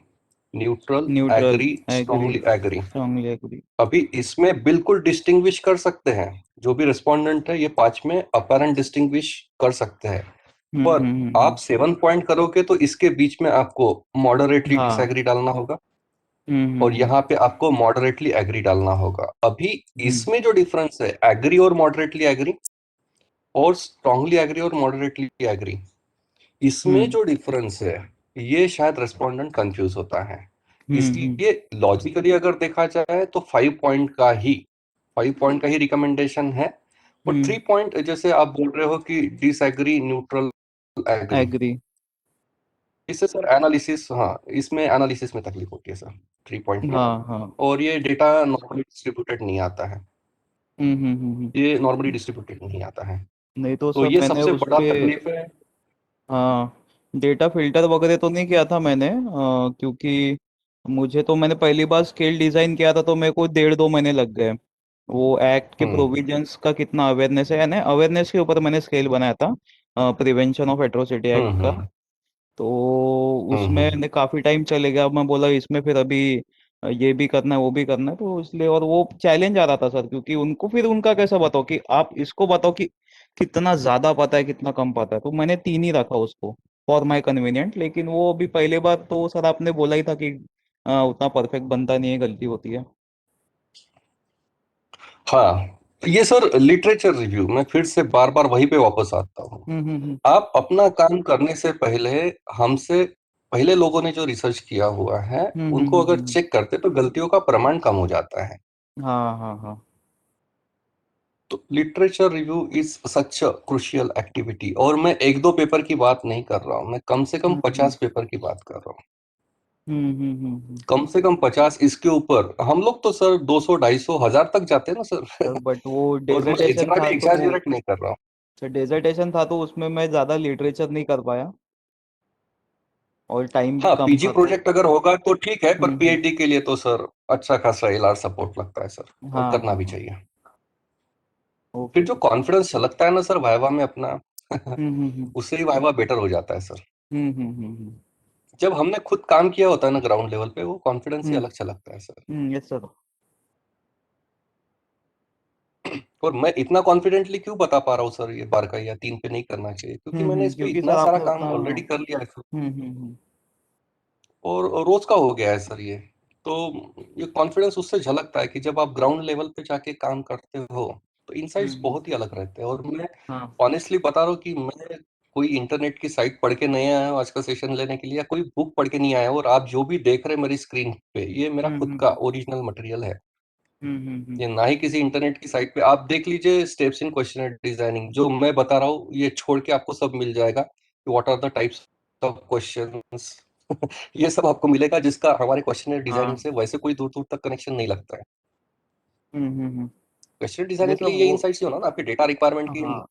neutral, neutral, agree, agree, strongly agree. Strongly agree. अभी इसमें बिल्कुल डिस्टिंग्विश कर सकते हैं. जो भी रिस्पोंडेंट है ये 5 में अपैरेंट डिस्टिंग्विश कर सकते हैं. पर आप 7 पॉइंट करोगे तो इसके बीच में आपको मॉडरेटली हाँ, डिसएग्री डालना होगा, हम्म और यहाँ पे आपको मॉडरेटली एग्री डालना होगा. अभी हम्म इसमें जो डिफरेंस है एग्री और मॉडरेटली एग्री, और स्ट्रांगली एग्री और मॉडरेटली एग्री, इसमें जो डिफरेंस है ये शायद रेस्पोंडेंट कंफ्यूज होता है. इसलिए लॉजिकली अगर देखा जाए तो 5 पॉइंट का ही रिकमेंडेशन है. बट 3 पॉइंट जैसे आप बोल रहे हो कि डिसएग्री, न्यूट्रल, एग्री, एग्री. इससे सर एनालिसिस, हाँ इसमें एनालिसिस में तकलीफ होती है सर 3 पॉइंट में. हाँ हाँ. और ये डेटा नॉर्मली डिस्ट्रीब्यूटेड नहीं आता है. ये नॉर्मली डिस्ट्रीब्यूटेड नहीं आता है. नहीं तो तो सर, ये मैंने सबसे उस बड़ा पे तकलीफ है. हाँ, डेटा फिल्टर वगैरह तो नहीं किया था मैंने, क्योंकि मुझे तो मैंने पहली बार स्केल डिजाइन किया था तो मेरे को 1.5-2 महीने लग गए. वो एक्ट के हम्म प्रोविजंस का कितना अवेयरनेस है यानी अवेयरनेस के ऊपर मैंने स्केल बनाया था, prevention of atrocity hmm act का. हम्म तो उसमें हम्म. ने काफी टाइम चले गया. मैं बोला इसमें फिर अभी ये भी करना है वो भी करना है, तो इसलिए. और वो चैलेंज आ रहा था सर, क्योंकि उनको फिर उनका कैसा बताओ कि आप इसको बताओ कि कितना ज्यादा पता है कितना कम पता है. तो मैंने 3 ही रखा उसको फॉर माई कन्वीनियंट. लेकिन वो अभी पहले बार तो सर आपने बोला ही था कि उतना परफेक्ट बनता नहीं है, गलती होती है. हाँ, ये सर लिटरेचर रिव्यू, मैं फिर से बार बार वहीं पे वापस आता हूँ. हम्म. आप अपना काम करने से पहले हमसे पहले लोगों ने जो रिसर्च किया हुआ है उनको अगर हम्म. चेक करते तो गलतियों का प्रमाण कम हो जाता है. हाँ हाँ हाँ. तो literature review is such a crucial activity. और मैं 1-2 पेपर की बात नहीं कर रहा हूँ, मैं कम से कम 50 पेपर की बात कर रहा हूँ. कम से कम 50. इसके ऊपर हम लोग तो सर 200, 250, 1000 तक जाते हैं ना सर. सर बट वो और मैं डेजर्टेशन इतना था भी तो एग्जैजरेट नहीं कर रहा हूँ. उसमें मैं ज्यादा लिटरेचर नहीं कर पाया और टाइम भी हाँ, कम पीजी था तो. प्रोजेक्ट अगर होगा तो ठीक है, पर हम्म. पीएचडी के लिए तो सर अच्छा खासा एलआर सपोर्ट लगता है सर, और हाँ करना हाँ भी हाँ. चाहिए. फिर ओके. जो कॉन्फिडेंस झलकता है ना सर वाइवा में अपना, हम्म. उससे ही वाइवा बेटर हो जाता है सर. हम्म. जब हमने खुद काम किया होता है ना ग्राउंड लेवल पे, वो कॉन्फिडेंस ही अलग झलकता है सर. Yes sir. और मैं इतना कॉन्फिडेंटली क्यों बता पा रहा हूँ सर ये बार का या 3 पे नहीं करना चाहिए, क्योंकि मैंने इस पे क्योंकि इतना सर सारा आपने काम उतना. ऑलरेडी कर लिया है सर. हम्म. और रोज का हो गया है सर ये. तो ये कॉन्फिडेंस उससे झलकता है कि जब आप ग्राउंड लेवल पे जाके काम करते हो तो इनसाइट्स बहुत ही अलग रहते हैं. और मैं हाँ. ऑनेस्टली बता रहा हूँ कि मैं कोई इंटरनेट की साइट पढ़ के नहीं आया हूँ आज का सेशन लेने के लिए, या कोई बुक पढ़ के नहीं आया हूँ. और आप जो भी देख रहे हैं मेरी स्क्रीन पे, ये मेरा खुद का ओरिजिनल मटेरियल है. ये ना ही किसी इंटरनेट की साइट पे. आप देख लीजिए स्टेप्स इन क्वेश्चन डिजाइनिंग, जो मैं बता रहा हूँ ये छोड़ के आपको सब मिल जाएगा. What are the types of questions. ये सब आपको मिलेगा, जिसका हमारे क्वेश्चन डिजाइनिंग हाँ. से वैसे कोई दूर दूर तक कनेक्शन नहीं लगता है. हम्म. क्वेश्चन नहीं डिजाइनिंग के सर लिए ये वो. इनसाइट्स ही होना ना आपके डेटा रिक्वायरमेंट की. हाँ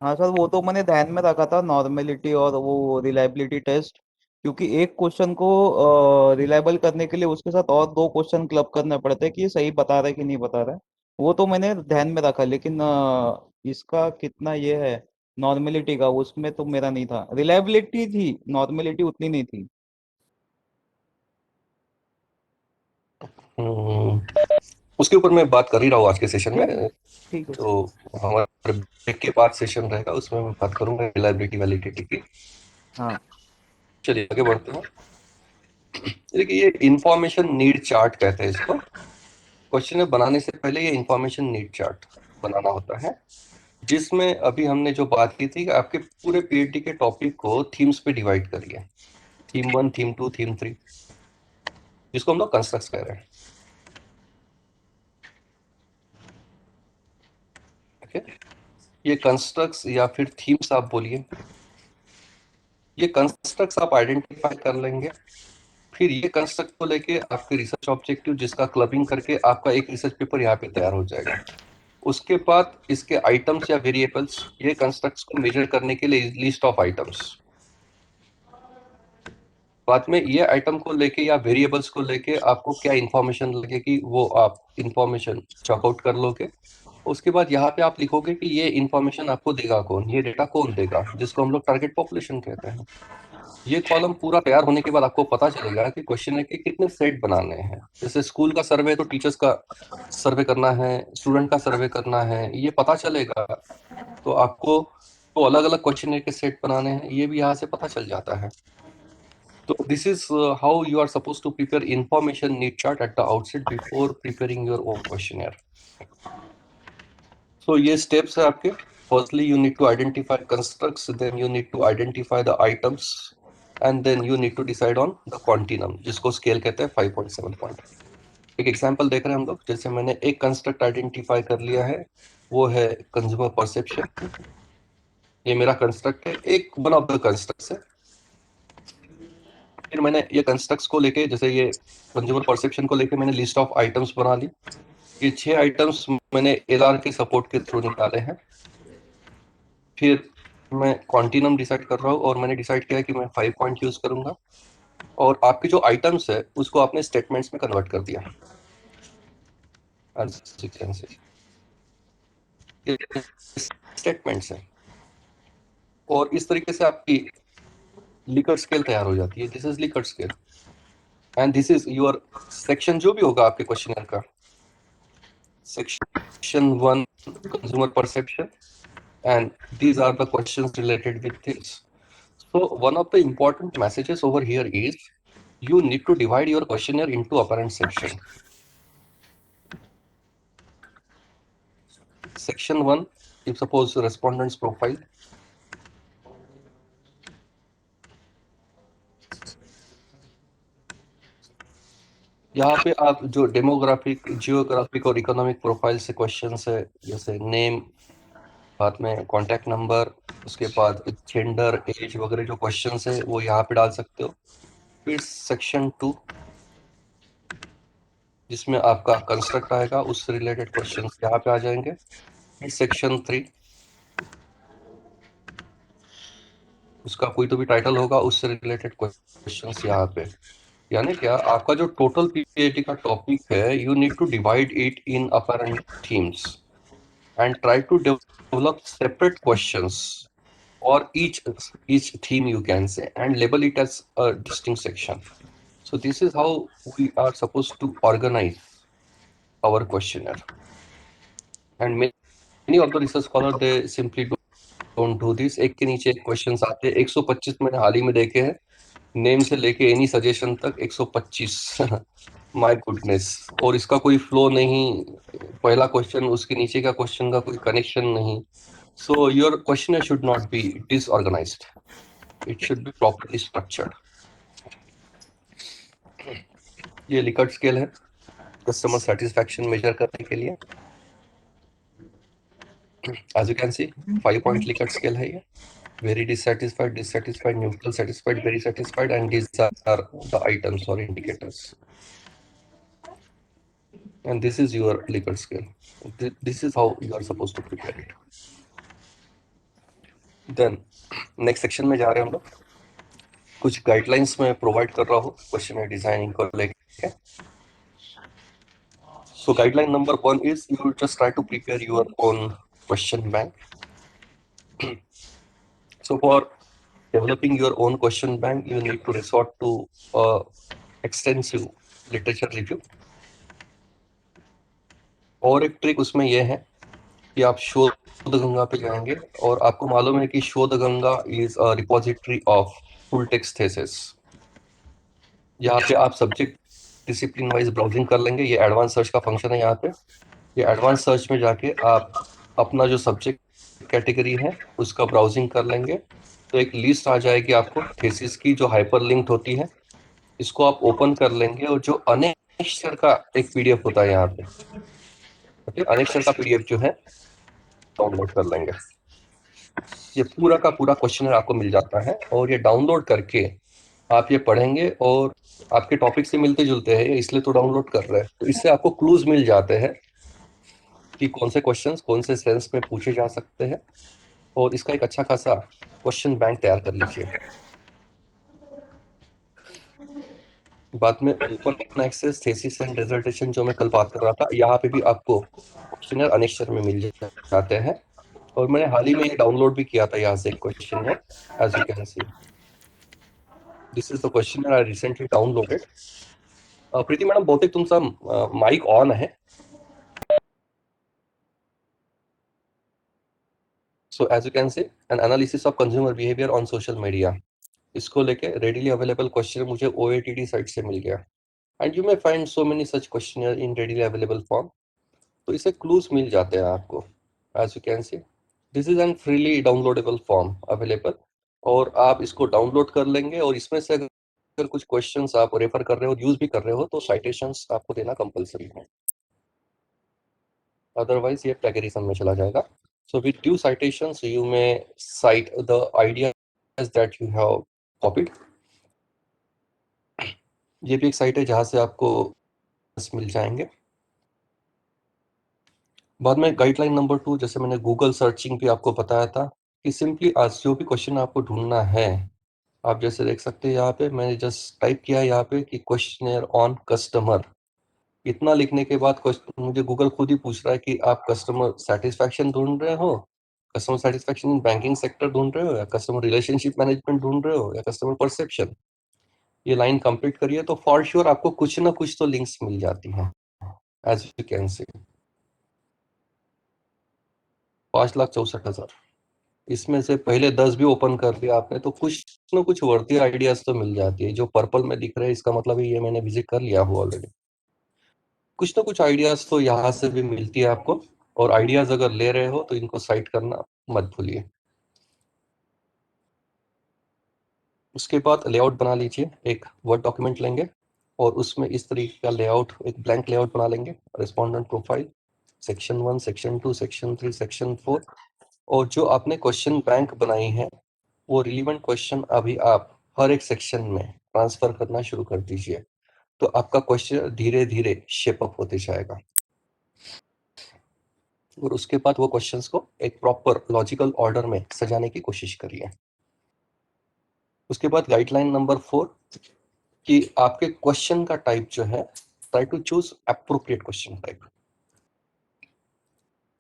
हाँ सर, वो तो मैंने ध्यान में रखा था, नॉर्मेलिटी और वो रिलायबिलिटी टेस्ट. क्योंकि एक क्वेश्चन को रिलायबल करने के लिए उसके साथ और 2 क्वेश्चन क्लब करने पड़ते हैं कि ये सही बता रहा है कि नहीं बता रहा है. वो तो मैंने ध्यान में रखा, लेकिन इसका कितना ये है नॉर्मेलिटी का, उसमें तो मेरा नहीं था. रिलायबिलिटी थी, नॉर्मेलिटी उतनी नहीं थी. उसके ऊपर मैं बात कर ही रहा हूँ आज के सेशन ठीक है. में. ठीक है. तो हमारे ब्रेक के बाद सेशन रहेगा, उसमें मैं बात करूंगा रिलायबिलिटी वैलिडिटी की. हाँ. चलिए आगे बढ़ते हैं. देखिए ये इंफॉर्मेशन नीड चार्ट कहते हैं इसको. क्वेश्चन बनाने से पहले ये इंफॉर्मेशन नीड चार्ट बनाना होता है, जिसमें अभी हमने जो बात की थी कि आपके पूरे पीएचडी के टॉपिक को थीम्स पे डिवाइड करिए. Theme 1, theme 2, theme 3. जिसको हम लोग कंस्ट्रक्ट्स कह रहे हैं। ओके, ये कंस्ट्रक्ट्स या फिर थीम्स आप बोलिए, ये कंस्ट्रक्ट्स आप आइडेंटिफाई कर लेंगे। फिर ये कंस्ट्रक्ट को लेके आपके रिसर्च ऑब्जेक्टिव, जिसका क्लबिंग करके आपका एक रिसर्च पेपर यहाँ पे तैयार हो जाएगा। उसके बाद इसके आइटम्स या वेरिएबल्स, ये कंस्ट्रक्ट्स को मेजर करने के लिए लिस्ट ऑफ आइटम्स। बाद में ये आइटम को लेके या वेरिएबल्स को लेके आपको क्या इंफॉर्मेशन लगेगी, वो आप इंफॉर्मेशन चेकआउट कर लोगे। उसके बाद यहाँ पे आप लिखोगे कि ये इंफॉर्मेशन आपको देगा कौन, ये डेटा कौन देगा, जिसको हम लोग टारगेट पॉपुलेशन कहते हैं। ये कॉलम पूरा तैयार होने के बाद आपको पता चलेगा कि क्वेश्चन के कितने सेट बनाने हैं। जैसे स्कूल का सर्वे तो टीचर्स का सर्वे करना है, स्टूडेंट का सर्वे करना है, ये पता चलेगा। तो आपको तो अलग अलग क्वेश्चन के सेट बनाने हैं, ये भी यहाँ से पता चल जाता है। तो this is how you are suppose to prepare information need chart at the outset before preparing your own questionnaire. So ये steps है आपके। Firstly, you need to identify constructs, then you need to identify the items, and then you need to decide on the quantinum, जिसको scale कहते हैं 5.7 point। एक example देख रहे हैं हम लोग। जैसे मैंने एक कंस्ट्रक्ट आइडेंटिफाई कर लिया है, वो है कंज्यूमर परसेप्शन। ये मेरा कंस्ट्रक्ट है, एक वन ऑफ द कंस्ट्रक्ट्स है। फिर मैंने ये कंस्ट्रक्ट्स को लेके, जैसे ये कंज्यूमर परसेप्शन को लेके मैंने लिस्ट ऑफ आइटम्स बना ली। ये 6 आइटम्स मैंने एलआर के सपोर्ट के थ्रू निकाले हैं। फिर मैं क्वांटिनम डिसाइड कर रहा हूँ, और मैंने डिसाइड किया कि मैं 5 पॉइंट यूज करूंगा। और आपके जो आइटम्स है उसको आपने स्टेटमेंट्स में कन्वर्ट कर दिया। स्टेटमेंट्स है, और इस तरीके से आपकी लिकर्ट स्केल तैयार हो जाती है। This is Likert scale, and this is your section जो भी होगा आपके क्वेश्चनर का। Section 1 consumer perception, and these are the questions related with this. So one of the important messages over here is you need to divide your questionnaire into apparent section. Section 1, if suppose respondents profile, यहाँ पे आप जो demographic, geographic और economic profile से questions है, जैसे name, बाद में कॉन्टैक्ट नंबर, उसके बाद जेंडर, एज वगैरह जो क्वेश्चंस है वो यहाँ पे डाल सकते हो। फिर सेक्शन 2, जिसमें आपका कंस्ट्रक्ट आएगा, उससे रिलेटेड क्वेश्चंस यहाँ पे आ जाएंगे। फिर सेक्शन 3, उसका कोई तो भी टाइटल होगा, उससे रिलेटेड क्वेश्चंस यहाँ पे। यानी क्या, आपका जो टोटल पीपीटी का टॉपिक है, you need to divide it in apparent themes and try to develop separate questions or each theme, you can say, and label it as a distinct section. So this is how we are supposed to organize our questionnaire. And many of the research scholars, they simply don't do this. एक के नीचे एक questions आते हैं। 125 मैंने हाल ही में देखे हैं, नेम से लेके एनी सजेशन तक 125। My goodness. और इसका कोई फ्लो नहीं, पहला क्वेश्चन उसके नीचे का क्वेश्चन का कोई कनेक्शन नहीं। So your question should not be disorganised, it should be properly structured. ये लिकर्ट स्केल है कस्टमर सेटिस्फैक्शन मेजर करने के लिए। As you can see, 5 point Likert scale है ये। Very dissatisfied, dissatisfied, neutral, satisfied, very satisfied, and these are the items or indicators. And this is your Likert scale. This is how you are supposed to prepare it. Then next section में जा रहे हैं हम लोग। कुछ guidelines मैं provide कर रहा हूँ questionnaire designing को लेके। So guideline number 1 is you just try to prepare your own question bank. So for developing your own question bank, you need to resort to extensive literature review. और एक trick उसमें यह है कि आप शोध गंगा पे जाएंगे, और आपको मालूम है कि शोध Ganga is a repository of full text thesis. यहाँ पे आप सब्जेक्ट डिसिप्लिन वाइज ब्राउजिंग कर लेंगे। ये एडवांस सर्च का फंक्शन है यहाँ पे। ये एडवांस सर्च में जाके आप अपना जो सब्जेक्ट कैटेगरी है उसका ब्राउजिंग कर लेंगे, तो एक लिस्ट आ जाएगी आपको थेसिस की जो हाइपर लिंक्ड होती है। इसको आप ओपन कर लेंगे और जो अनेक्षर का एक पीडीएफ होता है यहाँ पे, ओके, अनेक्षर का पीडीएफ जो है डाउनलोड कर लेंगे। ये पूरा का पूरा क्वेश्चनर आपको मिल जाता है और ये डाउनलोड करके आप ये पढ़ेंगे और आपके टॉपिक से मिलते जुलते हैं, इसलिए तो डाउनलोड कर रहे हैं। तो इससे आपको क्लूज मिल जाते हैं कि कौन से क्वेश्चंस कौन से सेंस में पूछे जा सकते हैं, और इसका एक अच्छा खासा क्वेश्चन बैंक तैयार कर लीजिए। बाद में open access thesis and dissertation जो मैं कल बात कर रहा था, यहाँ पे भी आपको क्वेश्चनर अनेक्षर में मिल जाते हैं, और मैंने हाल ही में ये डाउनलोड भी किया था यहाँ से एक क्वेश्चन है, as you can see this is the question I recently downloaded. Preeti madam बहुतेक तुमचा माइक ऑन आहे, so as you can see an analysis of consumer behaviour on social media, इसको लेके रेडिली अवेलेबल क्वेश्चन मुझे OATD site से मिल गया, and you may find so many such questionnaire in readily available form. तो इसे clues मिल जाते हैं आपको, as you can see this is an freely downloadable form available, और आप इसको डाउनलोड कर लेंगे, और इसमें से अगर कुछ क्वेश्चंस आप रेफर कर रहे हो, यूज भी कर रहे हो, तो साइटेशंस आपको देना कंपलसरी है, अदरवाइज ये प्लेगरिज्म में चला जाएगा। So with due citations you may site the ideas that you have copied. ये भी एक साइट है जहां से आपको मिल जाएंगे। बाद में गाइडलाइन नंबर 2, जैसे मैंने गूगल सर्चिंग भी आपको बताया था कि सिंपली आज जो भी क्वेश्चन आपको ढूंढना है, आप जैसे देख सकते हैं यहाँ पे मैंने जस्ट टाइप किया है यहाँ पे कि क्वेश्चनर ऑन कस्टमर। इतना लिखने के बाद मुझे गूगल खुद ही पूछ रहा है कि आप कस्टमर सेटिस्फैक्शन ढूंढ रहे हो, customer satisfaction in banking sector ढूंढ रहे हो, या कस्टमर रिलेशनशिप मैनेजमेंट ढूंढ रहे हो, या कस्टमर परसेप्शन। ये लाइन कंप्लीट करिए तो फॉर श्योर आपको कुछ ना कुछ तो लिंक्स मिल जाती हैं, एज यू कैन सी 5,64,000। इसमें से पहले 10 भी ओपन कर लिया आपने तो कुछ ना कुछ वर्दी आइडियाज तो मिल जाती है। जो पर्पल में दिख रहे हैं इसका मतलब है ये मैंने विजिट कर लिया हुआ ऑलरेडी। कुछ ना कुछ आइडियाज तो यहाँ से भी मिलती है आपको, और आइडियाज अगर ले रहे हो तो इनको साइट करना मत भूलिए। उसके बाद लेआउट बना लीजिए, एक वर्ड डॉक्यूमेंट लेंगे और उसमें इस तरीके का लेआउट, एक ब्लैंक लेआउट बना लेंगे। Respondent profile, section 1, section 2, section 3, section 4, और जो आपने क्वेश्चन बैंक बनाई है वो रिलीवेंट क्वेश्चन अभी आप हर एक सेक्शन में ट्रांसफर करना शुरू कर दीजिए, तो आपका क्वेश्चन धीरे धीरे शेप अप होते जाएगा। और उसके बाद वो क्वेश्चंस को एक प्रॉपर लॉजिकल ऑर्डर में सजाने की कोशिश करिए। उसके बाद गाइडलाइन नंबर 4 कि आपके क्वेश्चन का टाइप जो है, try to choose appropriate question type.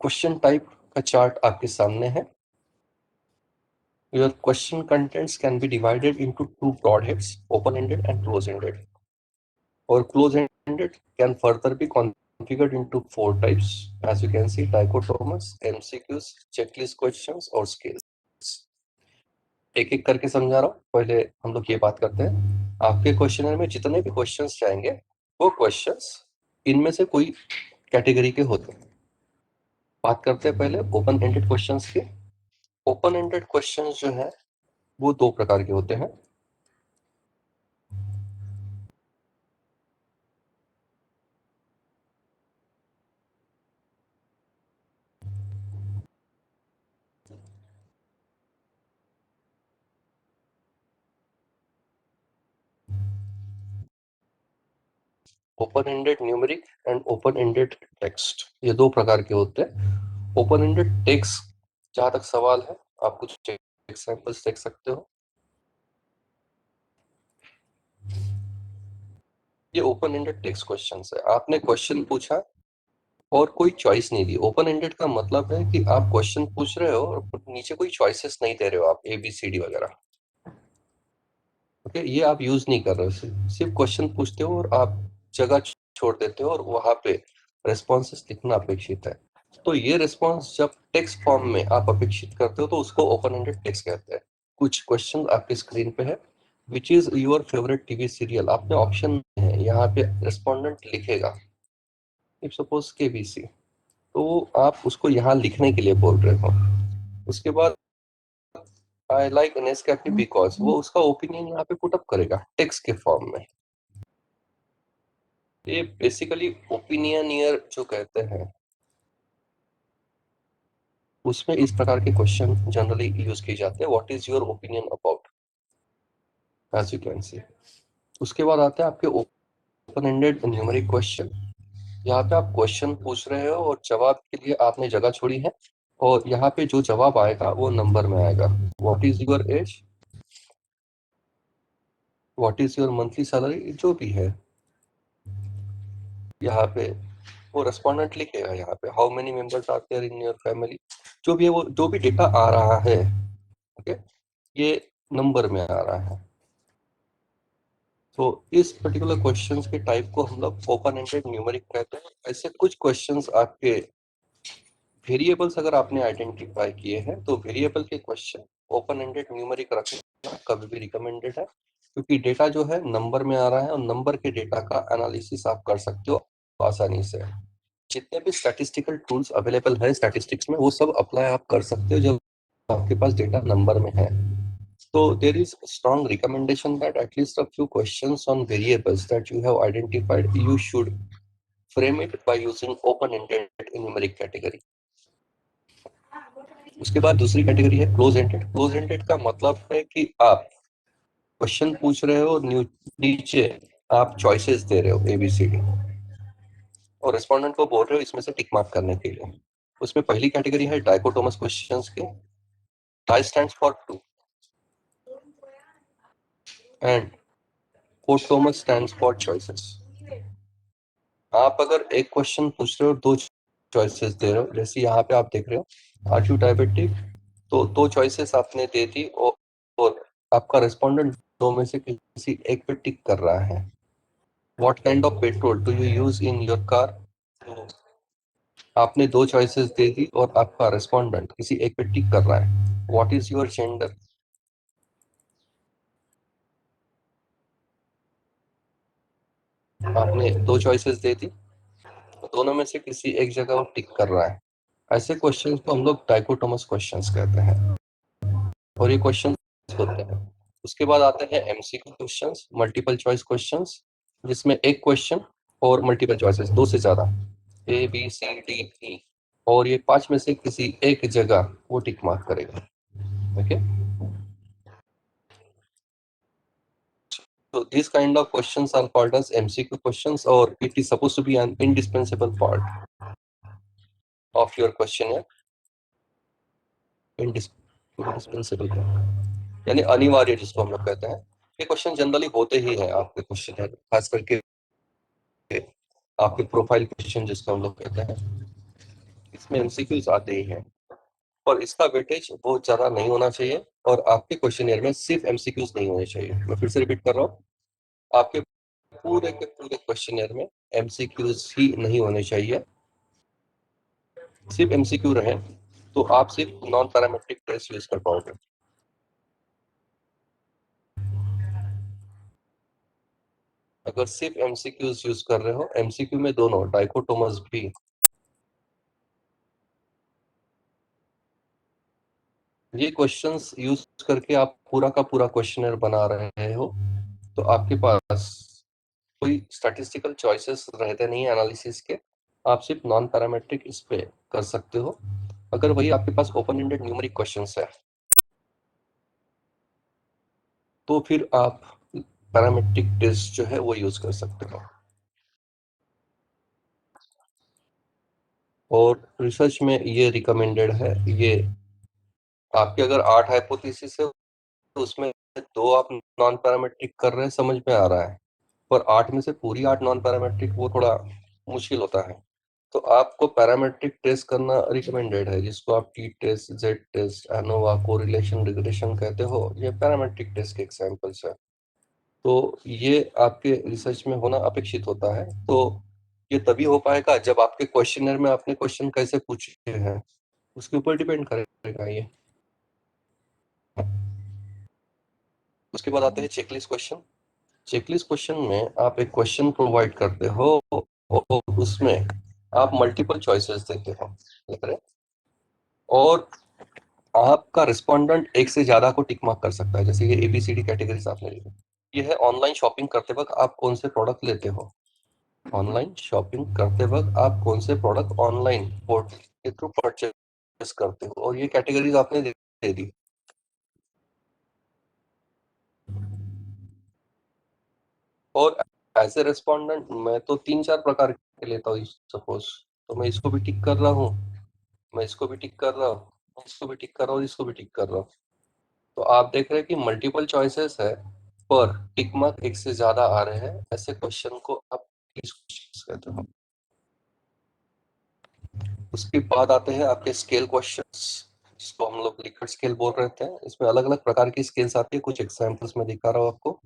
Question type का चार्ट आपके सामने है। Your question contents can be divided into 2 broad heads, open-ended and close-ended. Or close-ended can further be configured into 4 types, as you can see: dichotomous, MCQs, checklist questions और scales. एक एक करके समझा रहा हूँ। पहले हम लोग ये बात करते हैं, आपके क्वेश्चनर में जितने भी क्वेश्चंस जाएंगे वो क्वेश्चंस इनमें से कोई कैटेगरी के होते हैं। बात करते हैं पहले ओपन एंडेड क्वेश्चंस की। ओपन एंडेड क्वेश्चंस जो है वो 2 प्रकार के होते हैं। Open ended numeric and open ended text, ये 2 प्रकार के होते हैं। ओपन एंडेड टेक्स्ट जहां तक सवाल है, आप कुछ एग्जांपल्स देख सकते हो। ये ओपन एंडेड टेक्स्ट क्वेश्चंस है। आपने क्वेश्चन पूछा और कोई चॉइस नहीं दी। ओपन एंडेड का मतलब है कि आप क्वेश्चन पूछ रहे हो और नीचे कोई चॉइसेस नहीं दे रहे हो, आप ABCD वगैरह, ओके, ये आप यूज नहीं कर रहे हो। सिर्फ क्वेश्चन पूछते हो और आप जगह छोड़ देते हो और वहां पे रेस्पॉन्सेस लिखना अपेक्षित है। तो ये रेस्पॉन्स जब टेक्स्ट फॉर्म में आप अपेक्षित करते हो तो उसको ओपन एंडेड टेक्स्ट कहते हैं। कुछ क्वेश्चन आपके स्क्रीन पे है, which is your favourite TV serial, आपने ऑप्शन है यहाँ पे रेस्पोंडेंट लिखेगा, इफ सपोज KBC, तो आप उसको यहाँ लिखने के लिए बोल रहे हो। उसके बाद आई लाइक नेस्कैफे बिकॉज, वो उसका ओपिनियन यहाँ पे पुट अप करेगा टेक्स्ट के फॉर्म में। ये बेसिकली ओपिनियनियर जो कहते हैं, उसमें इस प्रकार के क्वेश्चन जनरली यूज किए जाते हैं। What is your opinion about, as you can see. उसके बाद आते हैं आपके ओपन एंडेड न्यूमेरिक क्वेश्चन। यहाँ पे आप क्वेश्चन पूछ रहे हो और जवाब के लिए आपने जगह छोड़ी है, और यहाँ पे जो जवाब आएगा वो नंबर में आएगा। What is your age, what is your monthly salary, जो भी है यहाँ पे वो रेस्पोंडेंट लिखेगा। यहाँ पे how many members are there in your family, जो भी है, वो जो भी डेटा आ रहा है, ओके, ये नंबर में आ रहा है। तो इस पर्टिकुलर क्वेश्चंस के टाइप को हम लोग ओपन एंडेड न्यूमेरिक कहते हैं। ऐसे कुछ क्वेश्चंस आपके वेरिएबल्स अगर आपने आइडेंटिफाई किए हैं, तो वेरिएबल के क्वेश्चन ओपन एंडेड न्यूमेरिक रखना कभी भी रिकमेंडेड है, क्योंकि डेटा जो है नंबर में आ रहा है, और नंबर के डेटा का एनालिसिस आप कर सकते हो आसानी से। जितने भी स्टैटिस्टिकल टूल्स अवेलेबल है स्टैटिस्टिक्स में, वो सब अप्लाई आप कर सकते हो जब आपके पास डेटा नंबर में है। So there is a strong recommendation that at least a few questions on variables that you have identified, you should frame it by using open-ended numeric category. उसके बाद दूसरी कैटेगरी है क्लोज एंडेड। क्लोज एंडेड का मतलब है कि आप question पूछ रहे हो और नीचे आप चॉइसेस दे रहे हो ABCD, और रेस्पोंडेंट को बोल रहे हो इसमें से टिक मार्क करने के लिए। उसमें पहली कैटेगरी है डाइकोटोमस क्वेश्चंस के। Di stands for two and chotomous stands for choices. आप अगर एक क्वेश्चन पूछ रहे हो, दो चॉइसेस दे रहे हो, जैसे यहाँ पे आप देख रहे हो आर यू डायबिटिक, तो दो चॉइसेस आपने दे दी, और आपका रेस्पोंडेंट दो में से किसी एक पे टिक कर रहा है। What kind of petrol do you use in your car, तो आपने दो चॉइसेस दे दी और आपका रेस्पोंडेंट किसी एक पे टिक कर रहा है। व्हाट इज योर जेंडर, आपने दो चॉइसेस दे दी, दोनों में से किसी एक जगह वो टिक कर रहा है। ऐसे क्वेश्चंस को हम लोग डाइकोटोमस क्वेश्चंस कहते हैं, और ये क्वेश्चन होते हैं। उसके बाद आते हैं MCQ questions, multiple choice questions, जिसमें एक क्वेश्चन और मल्टीपल चॉइसेस, दो से ज्यादा, ABCDE, और ये पांच में से किसी एक जगह वो टिक मार्क करेगा। Okay, so these kind of questions are called as MCQ questions, or it is supposed to be an indispensable part of your questionnaire. indispensable यानी अनिवार्य, जिसको हम लोग कहते हैं। ये क्वेश्चन जनरली होते ही हैं आपके क्वेश्चन, खास करके आपके प्रोफाइल क्वेश्चन जिसको हम लोग कहते हैं, इसमें MCQs आते ही हैं, और इसका वेटेज बहुत ज्यादा नहीं होना चाहिए, और आपके क्वेश्चनियर में सिर्फ MCQs नहीं होने चाहिए। मैं फिर से रिपीट कर रहा हूँ, आपके पूरे के पूरे क्वेश्चनियर में MCQs ही नहीं होने चाहिए। सिर्फ MCQ रहे तो आप सिर्फ नॉन पैरामेट्रिक टेस्ट यूज कर पाओगे। अगर सिर्फ MCQs यूज कर रहे हो, MCQ में दोनों डाइकोटोमस भी, ये क्वेश्चंस यूज करके आप पूरा का पूरा क्वेश्चनर बना रहे हो, तो आपके पास कोई स्टैटिस्टिकल चॉइसेस रहते नहीं एनालिसिस के, आप सिर्फ नॉन पैरामेट्रिक इस पे कर सकते हो। अगर वही आपके पास ओपन एंडेड न्यूमेरिक क्वेश्चंस है, तो फिर आप पैरामेट्रिक टेस्ट जो है वो यूज कर सकते हो। और रिसर्च में ये रिकमेंडेड है। ये आपके अगर 8 हाइपोथेसिस है, तो उसमें दो आप नॉन पैरामेट्रिक कर रहे हैं, समझ में आ रहा है, पर 8 में से पूरी 8 नॉन पैरामेट्रिक वो थोड़ा मुश्किल होता है। तो आपको पैरामेट्रिक टेस्ट करना रिकमेंडेड है, जिसको आप T test, Z test, ANOVA, correlation, regression कहते हो। ये पैरामेट्रिक टेस्ट के एग्जांपल्स है, तो ये आपके रिसर्च में होना अपेक्षित होता है। तो ये तभी हो पाएगा जब आपके क्वेश्चनर में आपने क्वेश्चन कैसे पूछे हैं उसके ऊपर डिपेंड करेगा ये। उसके बाद आते हैं चेकलिस्ट क्वेश्चन। चेकलिस्ट क्वेश्चन में आप एक क्वेश्चन प्रोवाइड करते हो और उसमें आप मल्टीपल चॉइसेस देते हो, देख रहे, और आपका रिस्पोंडेंट एक से ज्यादा को टिक मार्क कर सकता है। जैसे ये ABCD कैटेगरीज आपने ली, ये है ऑनलाइन शॉपिंग करते वक्त आप कौन से प्रोडक्ट लेते हो, ऑनलाइन शॉपिंग करते वक्त आप कौन से प्रोडक्ट ऑनलाइन पोर्टल के थ्रू परचेज करते हो, और ये कैटेगरीज आपने दे दी। और एज ए रेस्पोंडेंट मैं तो 3-4 प्रकार के लेता हूँ। सपोज तो मैं इसको भी टिक कर रहा हूँ, मैं इसको भी टिक कर रहा हूँ, इसको भी टिक कर रहा हूँ, इसको भी टिक कर रहा हूँ। तो आप देख रहे हैं कि मल्टीपल चॉइसेस है, पर टिक मार्क एक से ज्यादा आ रहे हैं। ऐसे क्वेश्चन को आप किस क्वेश्चन कहते हो? उसके बाद आते हैं आपके स्केल क्वेश्चंस, जिसको हम लोग लिकर्ट स्केल बोल रहे थे। इसमें अलग अलग प्रकार की स्केल्स आती है, कुछ एग्जांपल्स में दिखा रहा हूँ आपको।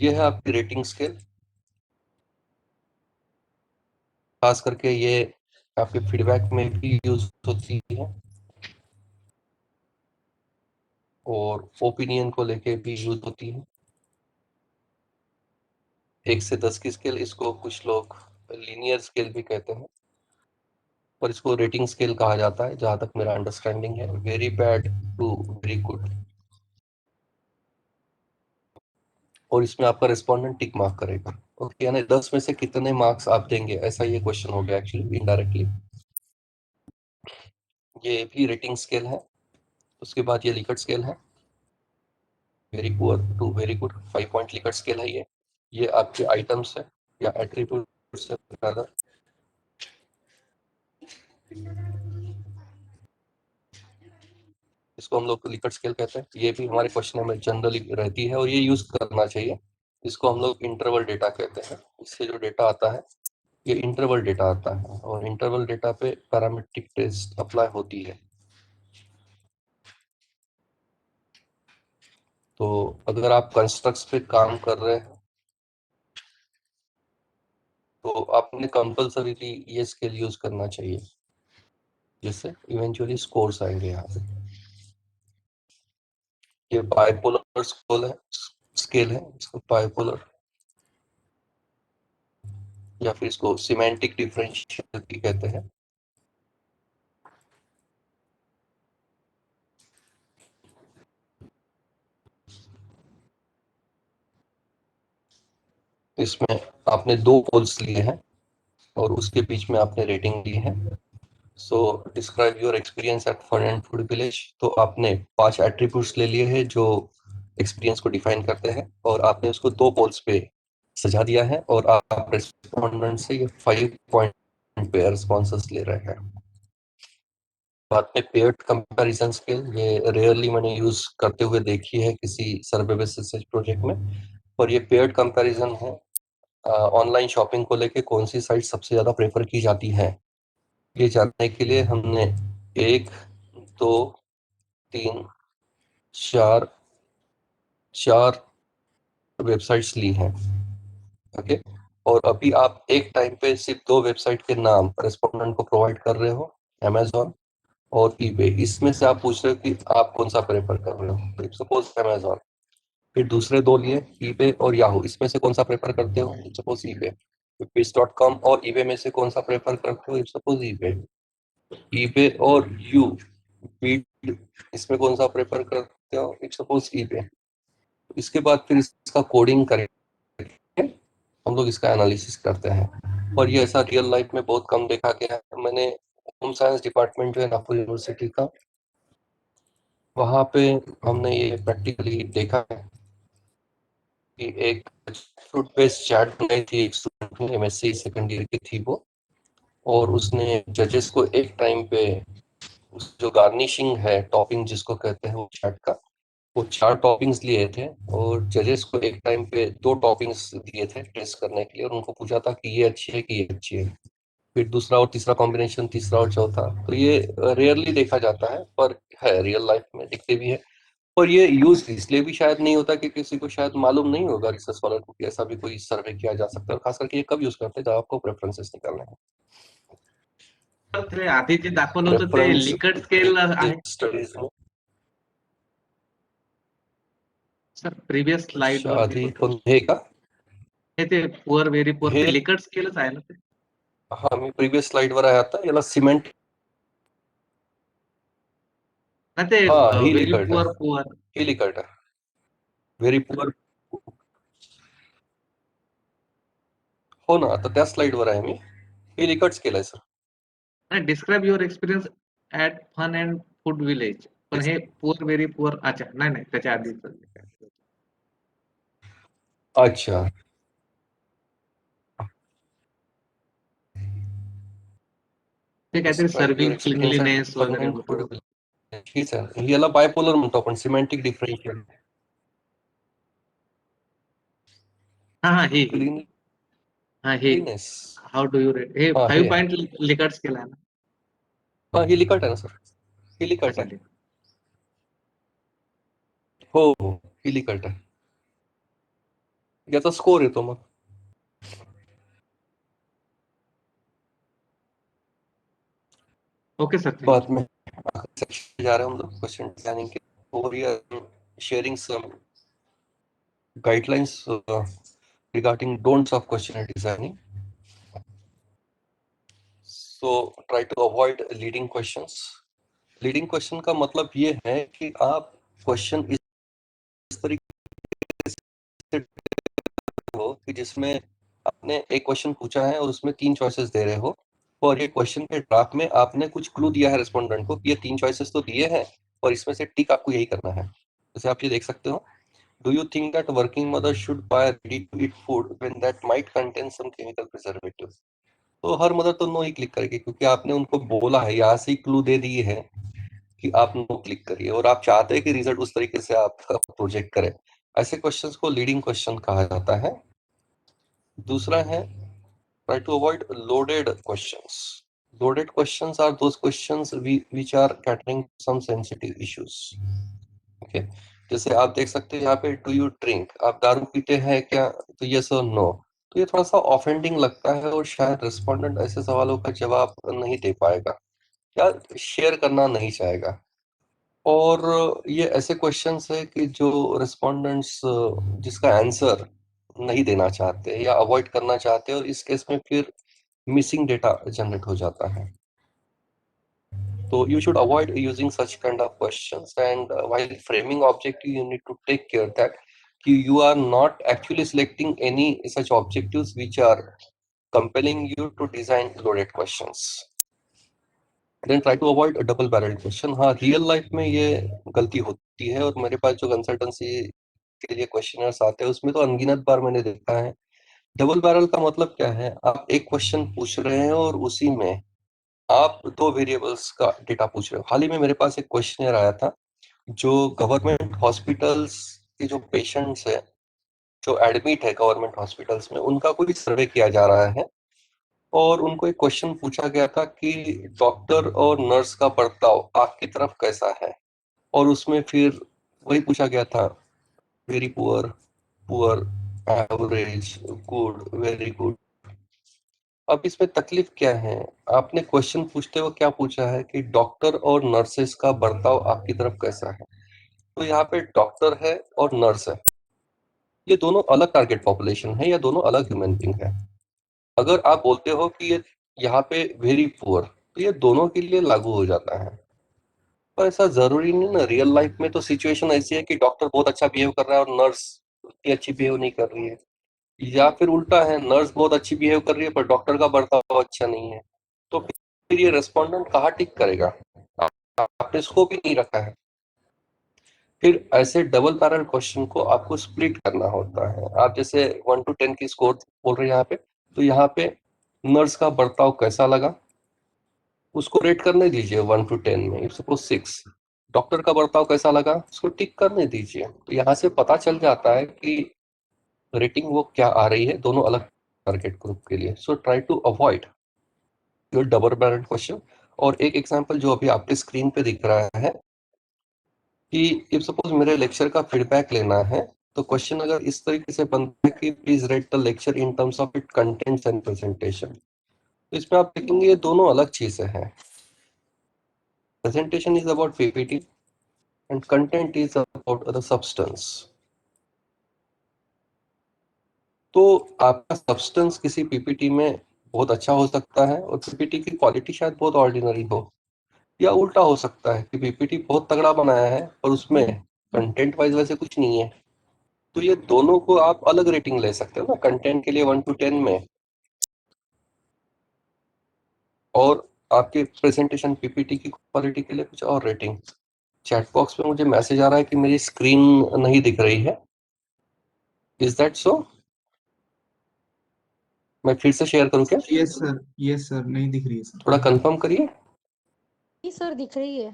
ये है आपकी रेटिंग स्केल, खास करके ये आपके फीडबैक में भी यूज होती है और ओपिनियन को लेके भी यूज होती है। 1 से 10 की स्केल, इसको कुछ लोग लीनियर स्केल भी कहते हैं, पर इसको रेटिंग स्केल कहा जाता है जहां तक मेरा अंडरस्टैंडिंग है। Very bad to very good, और इसमें आपका रिस्पोंडेंट टिक मार्क करेगा। ओके, यानी 10 में से कितने मार्क्स आप देंगे, ऐसा ये क्वेश्चन हो गया एक्चुअली इनडायरेक्टली। ये भी रेटिंग स्केल है। उसके बाद ये लिकर्ट स्केल है, very poor to very good, 5 point Likert scale है ये आपके आइटम्स है या एट्रीब्यूट्स है rather। इसको हम लोग लिकर्ट स्केल कहते हैं। ये भी हमारे क्वेश्चन में जनरली रहती है और ये यूज करना चाहिए। इसको हम लोग इंटरवल डेटा कहते हैं। इससे जो डेटा आता है ये इंटरवल डेटा आता है, और इंटरवल डेटा पे पैरामीट्रिक टेस्ट अप्लाई होती है। तो अगर आप कंस्ट्रक्ट्स पे काम कर रहे हैं तो आपने कंपल्सरीली ये स्केल यूज करना चाहिए, जिससे इवेंचुअली स्कोर्स आएंगे यहाँ पे। ये बाइपोलर स्केल है, इसको बाइपोलर या फिर इसको सिमेंटिक डिफरेंशियल भी कहते हैं। इसमें आपने 2 पोल्स लिए हैं और उसके बीच में आपने रेटिंग दी है। So describe your experience at fun and food village. तो आपने 5 एट्रीब्यूट्स ले लिए हैं जो एक्सपीरियंस को डिफाइन करते हैं, और आपने उसको 2 पोल्स पे सजा दिया है, और आप रेस्पोंडेंट से ये 5 पॉइंट पे रिस्पॉन्सेस ले रहे हैं। बाद में पेयर्ड कंपैरिजन स्केल, ये रेयरली मैंने यूज करते हुए देखी है किसी सर्वे बेसिस प्रोजेक्ट में, और ये पेयर्ड कंपैरिजन है ऑनलाइन शॉपिंग को लेके कौन सी साइट सबसे ज्यादा प्रेफर की जाती है, ये जानने के लिए हमने 1, 2, 3, 4 वेबसाइट्स ली हैं। ओके, और अभी आप एक टाइम पे सिर्फ 2 वेबसाइट के नाम रेस्पोंडेंट को प्रोवाइड कर रहे हो, अमेजोन और ईबे। इसमें से आप पूछ रहे हो कि आप कौन सा प्रेफर कर रहे हो, सपोज अमेजोन। फिर दूसरे 2 लिए ईबे और याहू, इसमें से कौन सा प्रेफर करते हो, सपोज ईबे। Quiz.com और ईबे में से कौन सा प्रेफर करते हो, सपोज ईबे। ईबे और यू बीट, इसमें कौन सा प्रेफर करते हो, सपोज ईबे। इसके बाद फिर इसका कोडिंग करेंगे, हम लोग इसका एनालिसिस करते हैं। और ये ऐसा रियल लाइफ में बहुत कम देखा गया है। मैंने होम साइंस डिपार्टमेंट जो है नागपुर यूनिवर्सिटी का, वहाँ पे हमने ये प्रैक्टिकली देखा है कि एक फ्रूट बेस्ड चैट बनाई थी एक स्टूडेंट ने, एमएससी सेकंड ईयर की थी वो, और उसने जजेस को एक टाइम पे जो गार्निशिंग है, टॉपिंग जिसको कहते हैं, वो चैट का वो 4 टॉपिंग्स लिए थे, और जजेस को एक टाइम पे 2 टॉपिंग्स दिए थे टेस्ट करने के लिए, और उनको पूछा था कि ये अच्छी है कि ये अच्छी है। फिर दूसरा और तीसरा कॉम्बिनेशन, तीसरा और चौथा। तो ये रेयरली देखा जाता है, पर है रियल लाइफ में दिखते भी है। और ये यूज इसलिए भी शायद नहीं होता कि किसी को शायद मालूम नहीं होगा रिसर्च स्कॉलर को कि ऐसा भी कोई सर्वे किया जा सकता है। और खास करके ये कब यूज करते हैं, जब आपको प्रेफरेंसेस निकालने हैं। ते आधी जे दाखवलं होतं ते Reference लिकर्ट स्केल आहे स्टडीज में सर प्रीवियस स्लाइड वर शादी पण हे का, ते पुअर व्हेरी पुअर हे ते लिकर्ट स्केलच आहे ना ते. हा मी प्रीवियस स्लाइड वर आहे आता, याला सिमेंट, ना ते हा ही व्हेरी लिकर्ट पुअर आहे, पुअर ही लिकर्ट आहे, व्हेरी पुअर। हो ना, तर त्या स्लाइडवर आहे मी. हे रेकॉर्ड्स केलंय सर. नाही, describe your experience at fun and food village. पण हे पुअर व्हेरी पुअर. अच्छा, नाही त्याच्या आधीच. अच्छा. ते काहीतरी Describe your serving experience at cleanliness fun वगैरे and होतं. food village. ठीक आहे. याला बायपोलर म्हणतो आपण, सिमेंटिक डिफरन्शियल. हा हे क्लीनलीनेस. हा हे हाऊ डू यू रेट. हे हा, 5 हे. पॉइंट लिकर्ट्स केलाय ना. हा, ही लिकट आहे ना सर. ही लिकट अच्छा, आहे. हो, ही लिकट आहे. याचा स्कोर येतो मग. Okay sir. बाद में सेक्शन जा रहे हैं हम लोग क्वेश्चन डिजाइनिंग के. और we are sharing some guidelines regarding don'ts of question designing. So try to avoid leading questions. Leading question का मतलब ये है कि आप क्वेश्चन इस तरीके से हो कि जिसमें आपने एक क्वेश्चन पूछा है और उसमें 3 चॉइसेस दे रहे हो, और ये क्वेश्चन के ड्राफ्ट में आपने कुछ क्लू दिया है रिस्पोंडेंट को कि ये 3 चॉइसेस तो दिए हैं और इसमें से टिक आपको यही करना है. जैसे आप ये देख सकते हो, do you think that working mother should buy ready to eat food when that might contain some chemical preservative. तो हर मदर तो नो ही क्लिक करेगी, क्योंकि आपने उनको बोला है, यहाँ से ही क्लू दे दिए है कि आप नो क्लिक करिए, और आप चाहते हैं कि रिजल्ट उस तरीके से आप प्रोजेक्ट करें. ऐसे क्वेश्चंस को लीडिंग क्वेश्चन कहा जाता है. दूसरा है try to avoid loaded questions. Loaded questions are those questions which are catering some sensitive issues. Okay. जैसे आप देख सकते हैं यहाँ पे do you drink, आप दारू पीते हैं क्या, तो yes और no. तो ये थोड़ा सा ऑफेंडिंग लगता है और शायद रिस्पोंडेंट ऐसे सवालों का जवाब नहीं दे पाएगा या शेयर करना नहीं चाहेगा. और ये ऐसे क्वेश्चंस है कि जो रिस्पोंडेंट्स जिसका आंसर नहीं देना चाहते या अवॉइड करना चाहते हैं, और इस केस में फिर मिसिंग डेटा जनरेट हो जाता है. तो you should avoid using such kind of questions, and while framing objective you need to take care that you are not actually selecting any such objectives which are compelling you to design loaded questions. Then try to avoid a double barreled question. हाँ, real life में ये गलती होती है, और मेरे पास जो consultancy के लिए क्वेश्चनर्स आते हैं उसमें तो अनगिनत बार मैंने देखा है. डबल बैरल का मतलब क्या है, आप एक क्वेश्चन पूछ रहे हैं और उसी में आप 2 वेरिएबल्स का डेटा पूछ रहे हो. हाल ही में मेरे पास एक क्वेश्चनर आया था, जो गवर्नमेंट हॉस्पिटल्स के जो पेशेंट्स है, जो एडमिट है गवर्नमेंट हॉस्पिटल्स में, उनका कोई सर्वे किया जा रहा है, और उनको एक क्वेश्चन पूछा गया था कि डॉक्टर और नर्स का बर्ताव आपकी तरफ कैसा है, और उसमें फिर वही पूछा गया था, very poor, poor, average, good, very good. अब इसमें तकलीफ क्या है, आपने क्वेश्चन पूछते हुए क्या पूछा है कि डॉक्टर और नर्सेस का बर्ताव आपकी तरफ कैसा है. तो यहाँ पे डॉक्टर है और नर्स है, ये दोनों अलग टारगेट पॉपुलेशन है या दोनों अलग ह्यूमन बीइंग है. अगर आप बोलते हो कि ये यहाँ पे वेरी पुअर, तो ये दोनों के लिए लागू हो जाता है. पर ऐसा जरूरी नहीं ना. रियल लाइफ में तो सिचुएशन ऐसी है कि डॉक्टर बहुत अच्छा बिहेव कर रहा है और नर्स उतनी अच्छी बिहेव नहीं कर रही है, या फिर उल्टा है, नर्स बहुत अच्छी बिहेव कर रही है पर डॉक्टर का बर्ताव अच्छा नहीं है. तो फिर ये रेस्पोंडेंट कहाँ टिक करेगा, आपने स्कोप ही नहीं रखा है. फिर ऐसे डबल बैरल क्वेश्चन को आपको स्प्लिट करना होता है. आप जैसे 1 to 10 की स्कोर बोल रहे हैं यहाँ पे, तो यहाँ पे नर्स का बर्ताव कैसा लगा उसको रेट करने दीजिए 1 to 10 में. If suppose 6. डॉक्टर का बर्ताव कैसा लगा उसको टिक करने दीजिए. तो यहाँ से पता चल जाता है कि रेटिंग वो क्या आ रही है दोनों अलग टारगेट ग्रुप के लिए. So try to avoid your double barrel question. और एक एग्जांपल जो अभी आपके स्क्रीन पे दिख रहा है कि इफ सपोज मेरे लेक्चर का फीडबैक लेना है, तो क्वेश्चन अगर इस तरीके से बनता है कि please rate the lecture in terms of it contents and presentation, तो इसमें आप देखेंगे ये दोनों अलग चीजें हैं. Presentation is about PPT and content is about the substance. तो आपका सब्सटेंस किसी पीपीटी में बहुत अच्छा हो सकता है और पीपीटी की क्वालिटी शायद बहुत ऑर्डिनरी हो, या उल्टा हो सकता है कि पीपीटी बहुत तगड़ा बनाया है और उसमें कंटेंट वाइज वैसे कुछ नहीं है. तो ये दोनों को आप अलग रेटिंग ले सकते हो ना. कंटेंट के लिए 1 to 10 में और आपके प्रेजेंटेशन पीपीटी की क्वालिटी के लिए कुछ और रेटिंग। चैट बॉक्स में मुझे मैसेज आ रहा है कि मेरी स्क्रीन नहीं दिख रही है। Is that so? मैं फिर से शेयर करूं क्या? यस सर नहीं दिख रही है सर। थोड़ा कंफर्म करिए। जी सर दिख रही है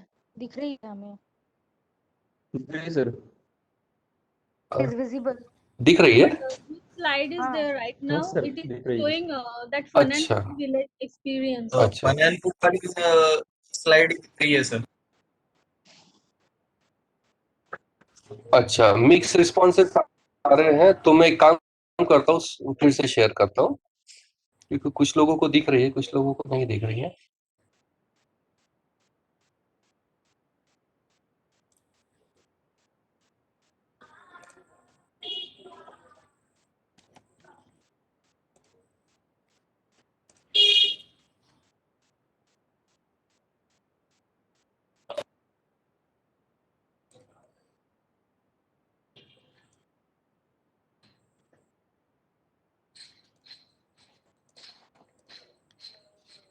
हमें। Sir is visible. दिख रही है? Slide is हाँ there right now. sir, It is दिख रही है। showing that fun and अच्छा food village experience. अच्छा फन एंड फूड वाली स्लाइड दिख रही है सर। अच्छा, मिक्स रिस्पॉन्सेस आ रहे हैं, तो मैं एक काम करता हूँ, फिर से शेयर करता हूँ, क्योंकि कुछ लोगों को दिख रही है, कुछ लोगों को नहीं दिख रही है।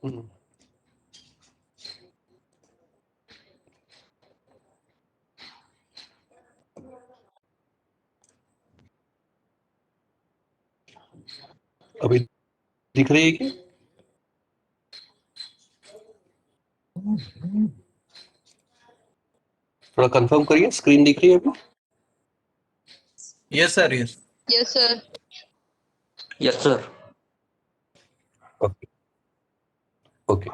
हम्म, अभी दिख रही है कि? थोड़ा कंफर्म करिए, स्क्रीन दिख रही है अभी? Yes sir yes. Yes sir. Yes sir. Okay okay,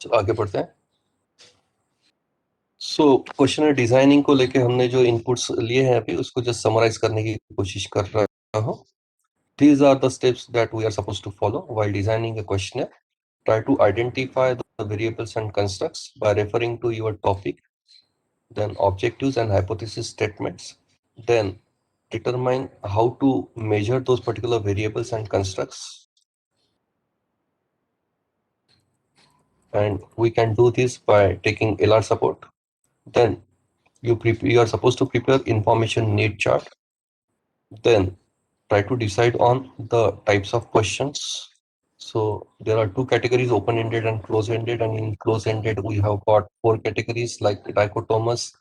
चलो आगे बढ़ते हैं। सो क्वेश्चनर डिजाइनिंग को लेके हमने जो इनपुट्स लिए हैं अभी, उसको जस्ट समराइज करने की कोशिश कर रहा हूँ। These are the steps that we are supposed to follow while designing a questionnaire. Try to identify the variables and constructs by referring to your topic, then objectives and hypothesis statements. Then determine how to measure those particular variables and constructs. And we can do this by taking LR support. Then you are supposed to prepare information need chart. Then try to decide on the types of questions. So there are two categories, open-ended and close-ended, and in close-ended we have got 4 categories like dichotomous,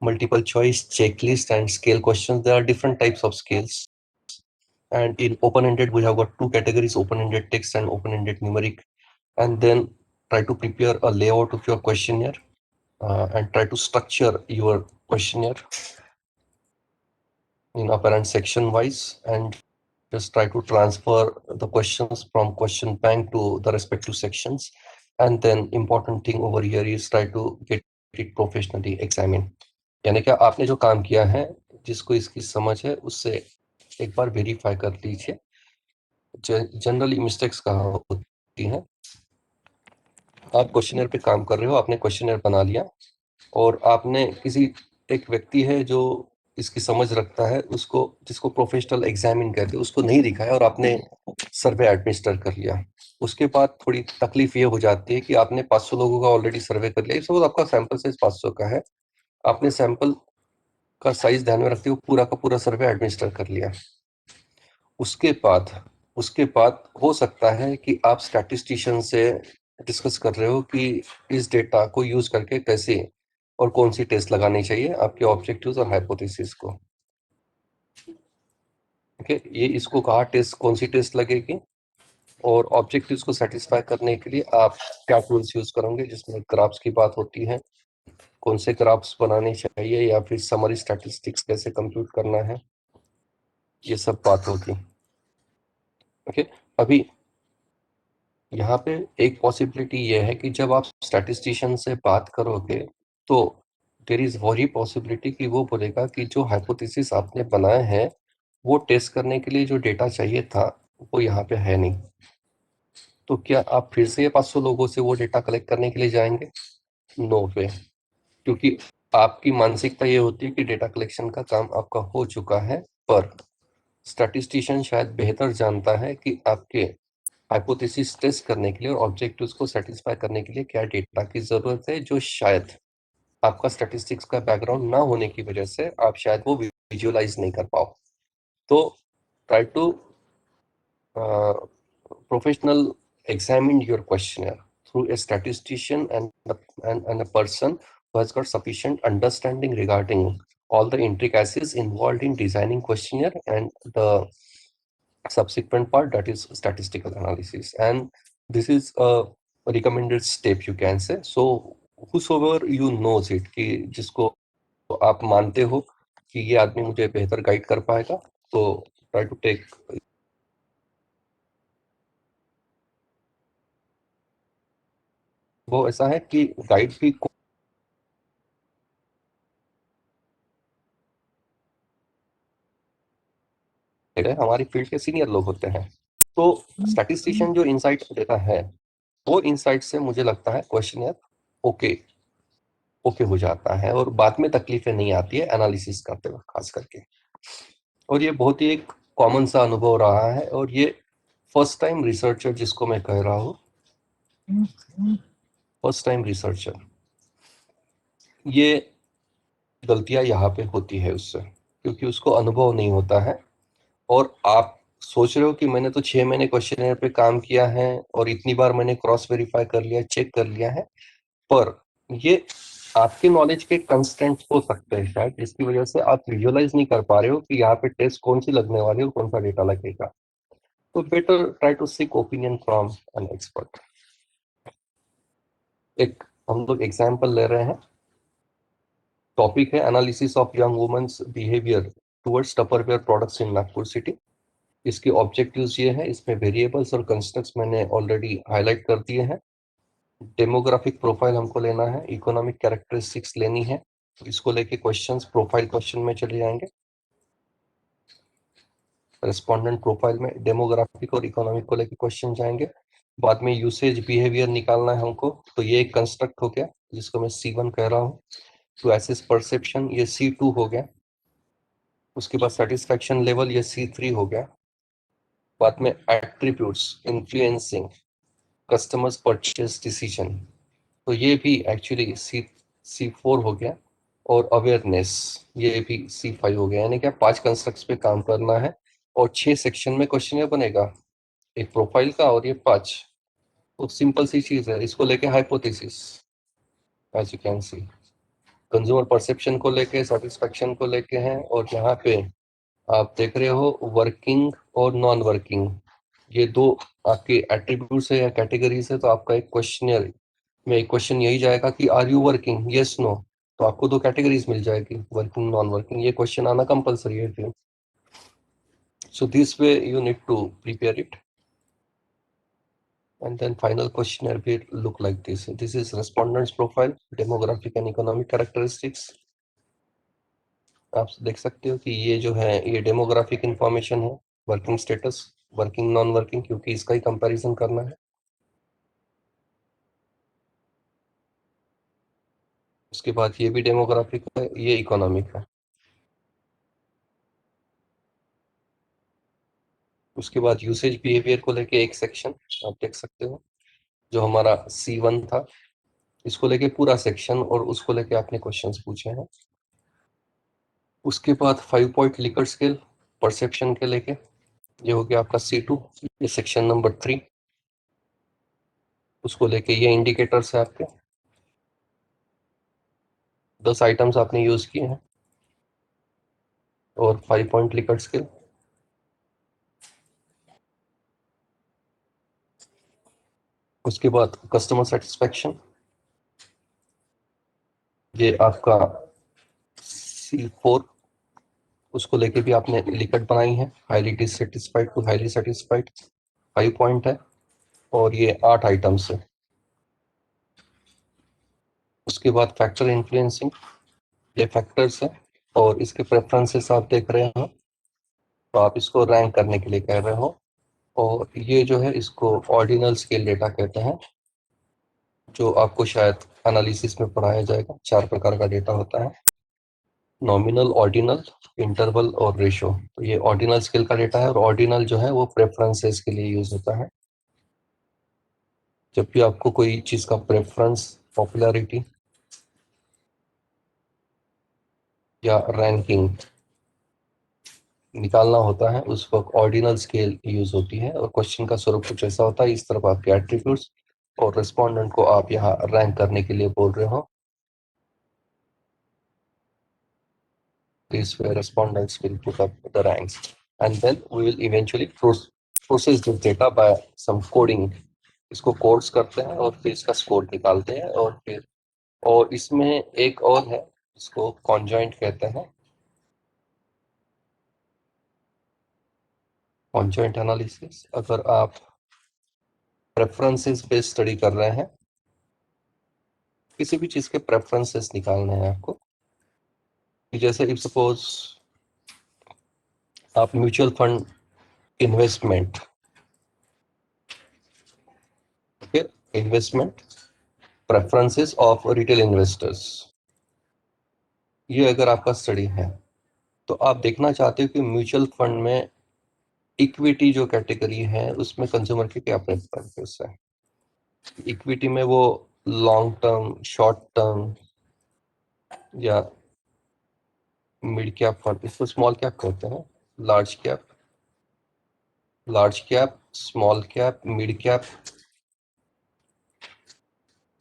multiple choice, checklist, and scale questions. There are different types of scales. And in open-ended we have got 2 categories, open-ended text and open-ended numeric. And then try to prepare a layout of your questionnaire and try to structure your questionnaire in apparent section wise, and just try to transfer the questions from question bank to the respective sections. And then important thing over here is try to get it professionally examined. यानी कि आपने जो काम किया है, जिसको इसकी समझ है, उससे एक बार वेरीफाई कर लीजिए। जनरली मिस्टेक्स कहाँ होती हैं? आप क्वेश्चनर पे काम कर रहे हो, आपने क्वेश्चनर बना लिया और आपने किसी एक व्यक्ति है जो इसकी समझ रखता है, उसको, जिसको प्रोफेशनल एग्जामिन कहते हैं, उसको नहीं दिखाया और आपने सर्वे एडमिनिस्टर कर लिया। उसके बाद थोड़ी तकलीफ ये हो जाती है कि आपने 500 लोगों का ऑलरेडी सर्वे कर लिया। सपोज आपका सैंपल साइज 500 का है, आपने सैंपल का साइज ध्यान में रखते हुए पूरा का पूरा सर्वे एडमिनिस्टर कर लिया। उसके बाद हो सकता है कि आप स्टैटिस्टिशियन से डिस्कस कर रहे हो कि इस डेटा को यूज करके कैसे और कौन सी टेस्ट लगानी चाहिए आपके ऑब्जेक्टिव्स और हाइपोथेसिस को। ओके, ये इसको कहा टेस्ट, कौन सी टेस्ट लगेगी, और ऑब्जेक्टिव्स को सेटिस्फाई करने के लिए आप क्या टूल्स यूज करोगे, जिसमें ग्राफ्स की बात होती है, कौन से ग्राफ्स बनाने चाहिए, या फिर समरी स्टैटिस्टिक्स कैसे कंप्यूट करना है, ये सब बात होगी। ओके, अभी यहाँ पे एक पॉसिबिलिटी ये है कि जब आप स्टैटिस्टिशियन से बात करोगे तो देयर इज वेरी पॉसिबिलिटी कि वो बोलेगा कि जो हाइपोथेसिस आपने बनाए हैं वो टेस्ट करने के लिए जो डेटा चाहिए था वो यहाँ पे है नहीं। तो क्या आप फिर से 500 लोगों से वो डेटा कलेक्ट करने के लिए जाएंगे? नो वे, क्योंकि आपकी मानसिकता ये होती है कि डेटा कलेक्शन का काम आपका हो चुका है, पर स्टैटिस्टिशियन शायद बेहतर जानता है कि आपके हाइपोथेसिस टेस्ट करने के लिए और ऑब्जेक्टिव्स को सेटिस्फाई करने के लिए क्या डेटा की जरूरत है, जो शायद आपका स्टैटिस्टिक्स का बैकग्राउंड ना होने की वजह से आप शायद वो विजुअलाइज नहीं कर पाओ। तो try to professional examined your questionnaire through a statistician and a person who has got sufficient understanding regarding all the intricacies involved in designing questionnaire and the subsequent part, that is statistical analysis. And this is a recommended step, you can say. So whosoever you knows it, कि जिसको आप मानते हो कि ये आदमी मुझे बेहतर गाइड कर पाएगा, तो try to take वो ऐसा है कि गाइड भी हमारी फील्ड के सीनियर लोग होते हैं। तो स्टैटिस्टिशियन जो इनसाइट देता है, वो इनसाइट से मुझे लगता है क्वेश्चनियर ओके हो जाता है और बाद में तकलीफें नहीं आती है एनालिसिस करते वक्त खास करके। और ये बहुत ही एक कॉमन सा अनुभव रहा है, और ये फर्स्ट टाइम रिसर्चर जिसको मैं कह रहा हूँ, फर्स्ट टाइम रिसर्चर, ये गलतियां यहाँ पे होती है उससे, क्योंकि उसको अनुभव नहीं होता है। और आप सोच रहे हो कि मैंने तो 6 महीने क्वेश्चनर पे काम किया है और इतनी बार मैंने क्रॉस वेरीफाई कर लिया, चेक कर लिया है, पर ये आपके नॉलेज के कंस्टेंट हो सकते हैं शायद, जिसकी वजह से आप विजुअलाइज नहीं कर पा रहे हो कि यहाँ पे टेस्ट कौन सी लगने वाली है और कौन सा डेटा लगेगा। तो better try to seek opinion from an expert. एक हम लोग एग्जाम्पल ले रहे हैं, टॉपिक है analysis of young women's behaviour towards Tupperware products in Nagpur city. इसके ऑब्जेक्टिव्स ये है, इसमें वेरिएबल्स और कंस्ट्रक्ट्स मैंने ऑलरेडी हाईलाइट कर दिए हैं। डेमोग्राफिक प्रोफाइल हमको लेना है, इकोनॉमिक कैरेक्टरिस्टिक्स लेनी है, तो इसको लेके क्वेश्चंस प्रोफाइल क्वेश्चन में चले जाएंगे। रेस्पोंडेंट प्रोफाइल में डेमोग्राफिक और इकोनॉमिक को लेके क्वेश्चन जाएंगे। बाद में यूसेज बिहेवियर निकालना है हमको, तो ये एक कंस्ट्रक्ट हो गया जिसको मैं C1 कह रहा हूँ। टू एसेस परसेप्शन, ये C2 हो गया। उसके बाद सेटिस्फैक्शन लेवल, ये C3 हो गया। बाद में attributes influencing customers purchase decision, तो ये भी एक्चुअली C4 हो गया। और अवेयरनेस, ये भी C5 हो गया। यानी कि 5 कंस्ट्रक्ट्स पे काम करना है और 6 सेक्शन में क्वेश्चन बनेगा, एक प्रोफाइल का और ये 5। तो सिंपल सी चीज है, इसको लेके hypothesis as you can see, consumer perception को लेके, सेटिस्फैक्शन को लेके हैं, और यहाँ पे आप देख रहे हो वर्किंग और नॉन वर्किंग, ये दो आपके एट्रीब्यूट्स है या कैटेगरीज है। तो आपका एक क्वेश्चनियर में एक क्वेश्चन यही जाएगा कि are you working, yes no, तो आपको 2 कैटेगरीज मिल जाएगी, वर्किंग नॉन वर्किंग। ये क्वेश्चन आना कंपलसरी है। So this way you need to prepare it, and then final questionnaire will look like this. This is respondents profile, demographic and economic characteristics. आप देख सकते हो कि ये जो है ये डेमोग्राफिक इंफॉर्मेशन है, working status, working non working, क्योंकि इसका ही कंपैरिजन करना है। उसके बाद ये भी डेमोग्राफिक है, ये इकोनॉमिक है। उसके बाद यूसेज बिहेवियर को लेके एक सेक्शन आप देख सकते हो, जो हमारा C1 था, इसको लेके पूरा सेक्शन, और उसको लेके आपने क्वेश्चंस पूछे हैं। उसके बाद 5 पॉइंट लिकर स्केल परसेप्शन के लेके, ये हो गया आपका C2, ये सेक्शन नंबर 3। उसको लेके ये इंडिकेटर्स है आपके, 10 आइटम्स आपने यूज किए हैं, और 5 पॉइंट लिकर स्केल। उसके बाद कस्टमर सेटिस्फैक्शन, ये आपका C4, उसको लेके भी आपने लिकट बनाई है, highly dissatisfied to highly satisfied, 5 point है, और ये 8 आइटम्स है। उसके बाद फैक्टर इन्फ्लुएंसिंग, ये फैक्टर्स है, और इसके प्रेफरेंसेस आप देख रहे हो, तो आप इसको रैंक करने के लिए कह रहे हो। और ये जो है इसको ऑर्डिनल स्केल डेटा कहते हैं, जो आपको शायद एनालिसिस में पढ़ाया जाएगा। 4 प्रकार का डेटा होता है, नॉमिनल, ऑर्डिनल, इंटरवल और रेशो। तो ये ऑर्डिनल स्केल का डेटा है, और ऑर्डिनल जो है वो प्रेफरेंसेस के लिए यूज होता है। जब भी आपको कोई चीज का प्रेफरेंस, पॉपुलैरिटी या रैंकिंग निकालना होता है उस वक्त ऑर्डिनल स्केल यूज होती है और क्वेश्चन का स्वरूप कुछ ऐसा होता है, इस तरफ आपके एट्रीब्यूट्स और रिस्पोंडेंट को आप यहाँ रैंक करने के लिए बोल रहे हो. This way respondents will put up the ranks and then we will eventually process this data by some coding. इसको कोड्स करते हैं और फिर इसका स्कोर निकालते हैं और इसमें एक और है, इसको कॉन्जॉइंट कहते हैं. कॉन्जॉइंट एनालिसिस, अगर आप प्रेफरेंसेस पे स्टडी कर रहे हैं, किसी भी चीज के प्रेफरेंसेस निकालने हैं आपको, जैसे इफ सपोज आप mutual fund investment preferences of retail investors, ये अगर आपका स्टडी है तो आप देखना चाहते हो कि म्यूचुअल फंड में इक्विटी जो कैटेगरी है उसमें कंज्यूमर की क्या प्रेफरेंसेस है. इक्विटी में वो लॉन्ग टर्म, शॉर्ट टर्म या मिड कैप फंड, इसको स्मॉल कैप कहते हैं, large cap, small cap, mid cap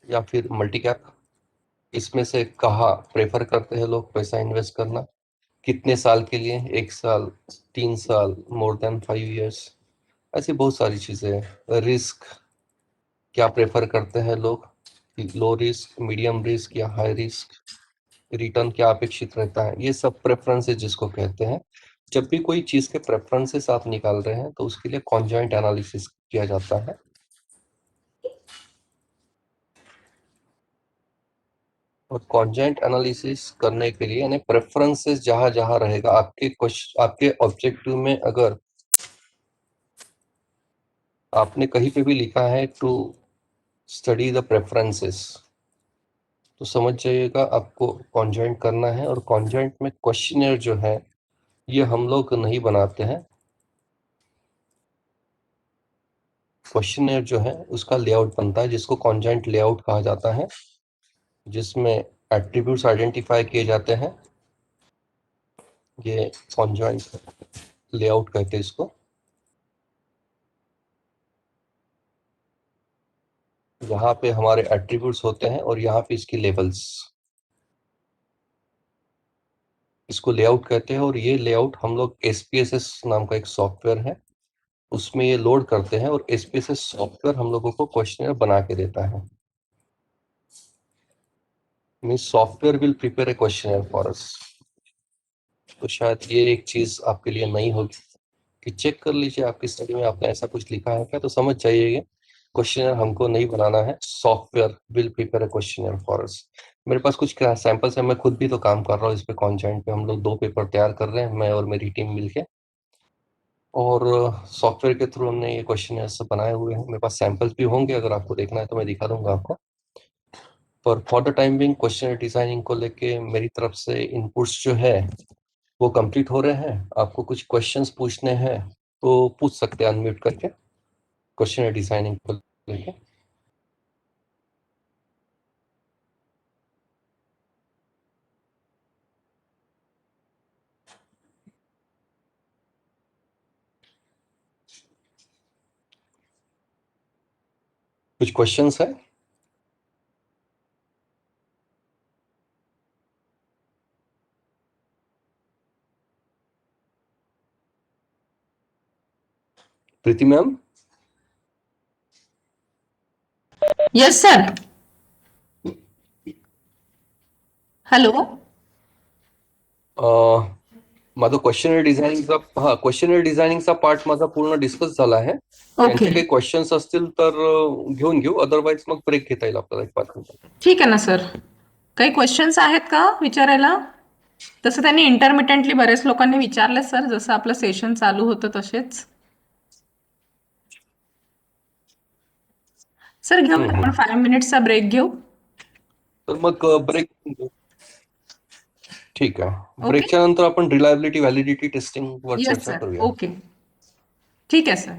या फिर मल्टी कैप, इसमें से कहाँ प्रेफर करते हैं लोग पैसा इन्वेस्ट करना, कितने साल के लिए, 1 साल, 3 साल, मोर देन 5 years, ऐसी बहुत सारी चीजें हैं. रिस्क क्या प्रेफर करते हैं लोग, लो रिस्क, मीडियम रिस्क या हाई रिस्क, रिटर्न क्या अपेक्षित रहता है, ये सब प्रेफरेंसेस जिसको कहते हैं. जब भी कोई चीज के प्रेफरेंसेस आप निकाल रहे हैं तो उसके लिए कॉन्जॉइंट एनालिसिस किया जाता है. और कॉन्जॉइंट एनालिसिस करने के लिए यानी प्रेफरेंसेस जहां जहां रहेगा आपके ऑब्जेक्टिव में, अगर आपने कहीं पे भी लिखा है टू स्टडी द प्रेफरेंसेस तो समझ जाइएगा आपको कॉन्जॉइंट करना है. और कॉन्जॉइंट में क्वेश्चनर जो है ये हम लोग नहीं बनाते हैं. क्वेश्चनर जो है उसका लेआउट बनता है जिसको कॉन्जॉइंट लेआउट कहा जाता है, जिसमें एट्रीब्यूट्स आइडेंटिफाई किए जाते हैं. ये कॉन्जॉइंट लेआउट कहते हैं इसको. यहाँ पे हमारे एट्रीब्यूट्स होते हैं और यहाँ पे इसकी लेबल्स, इसको लेआउट कहते हैं. और ये लेआउट हम लोग SPSS नाम का एक सॉफ्टवेयर है उसमें ये लोड करते हैं और SPSS सॉफ्टवेयर हम लोगों को क्वेश्चनर बना के देता है. Means software will prepare a questionnaire for us. तो शायद ये एक चीज आपके लिए नई होगी कि चेक कर लीजिए आपकी स्टडी में आपने ऐसा कुछ लिखा है क्या, तो समझ जाइएगा क्वेश्चनर हमको नहीं बनाना है, software will prepare a questionnaire for us. मेरे पास कुछ सैंपल्स है, मैं खुद भी तो काम कर रहा हूँ इस पे कॉन्जॉइंट पे. हम लोग 2 पेपर तैयार कर रहे हैं, मैं और मेरी टीम मिलके, और सॉफ्टवेयर के थ्रू हमने ये क्वेश्चनर्स बनाए हुए हैं. मेरे पास सैंपल्स भी होंगे, अगर आपको देखना है तो मैं दिखा दूंगा आपको. पर for the time being questionnaire designing को लेके मेरी तरफ से इनपुट्स जो है वो कंप्लीट हो रहे हैं. आपको कुछ क्वेश्चंस पूछने हैं तो पूछ सकते हैं अनम्यूट करके क्वेश्चनर डिजाइनिंग को लेके. कुछ क्वेश्चंस है? प्रीति मैम? Yes sir. हॅलो. माझं क्वेश्चनर डिझायनिंगचा पार्ट माझा पूर्ण डिस्कस झाला आहे. ओके, त्यांचे काही क्वेश्चन्स असतील तर घेऊन घेऊ, अदरवाईज मग ब्रेक घेता येईल आपल्याला 1-5 मिनिटं. ठीक आहे ना सर. काही क्वेश्चन्स आहेत का विचारायला? तसं त्यांनी इंटरमिटेंटली बरेच लोकांनी विचारले सर, जसं आपलं सेशन चालू होतं तसेच. सर घेऊ हम्म, आपण 5 मिनिट्सचा ब्रेक घेऊ. तर मग ब्रेक ठीक आहे. ओके. ब्रेकच्या नंतर आपण रिलायबिलिटी व्हॅलिडिटी टेस्टिंग वर यस चर्चा सर. करूया. ओके, ठीक आहे सर.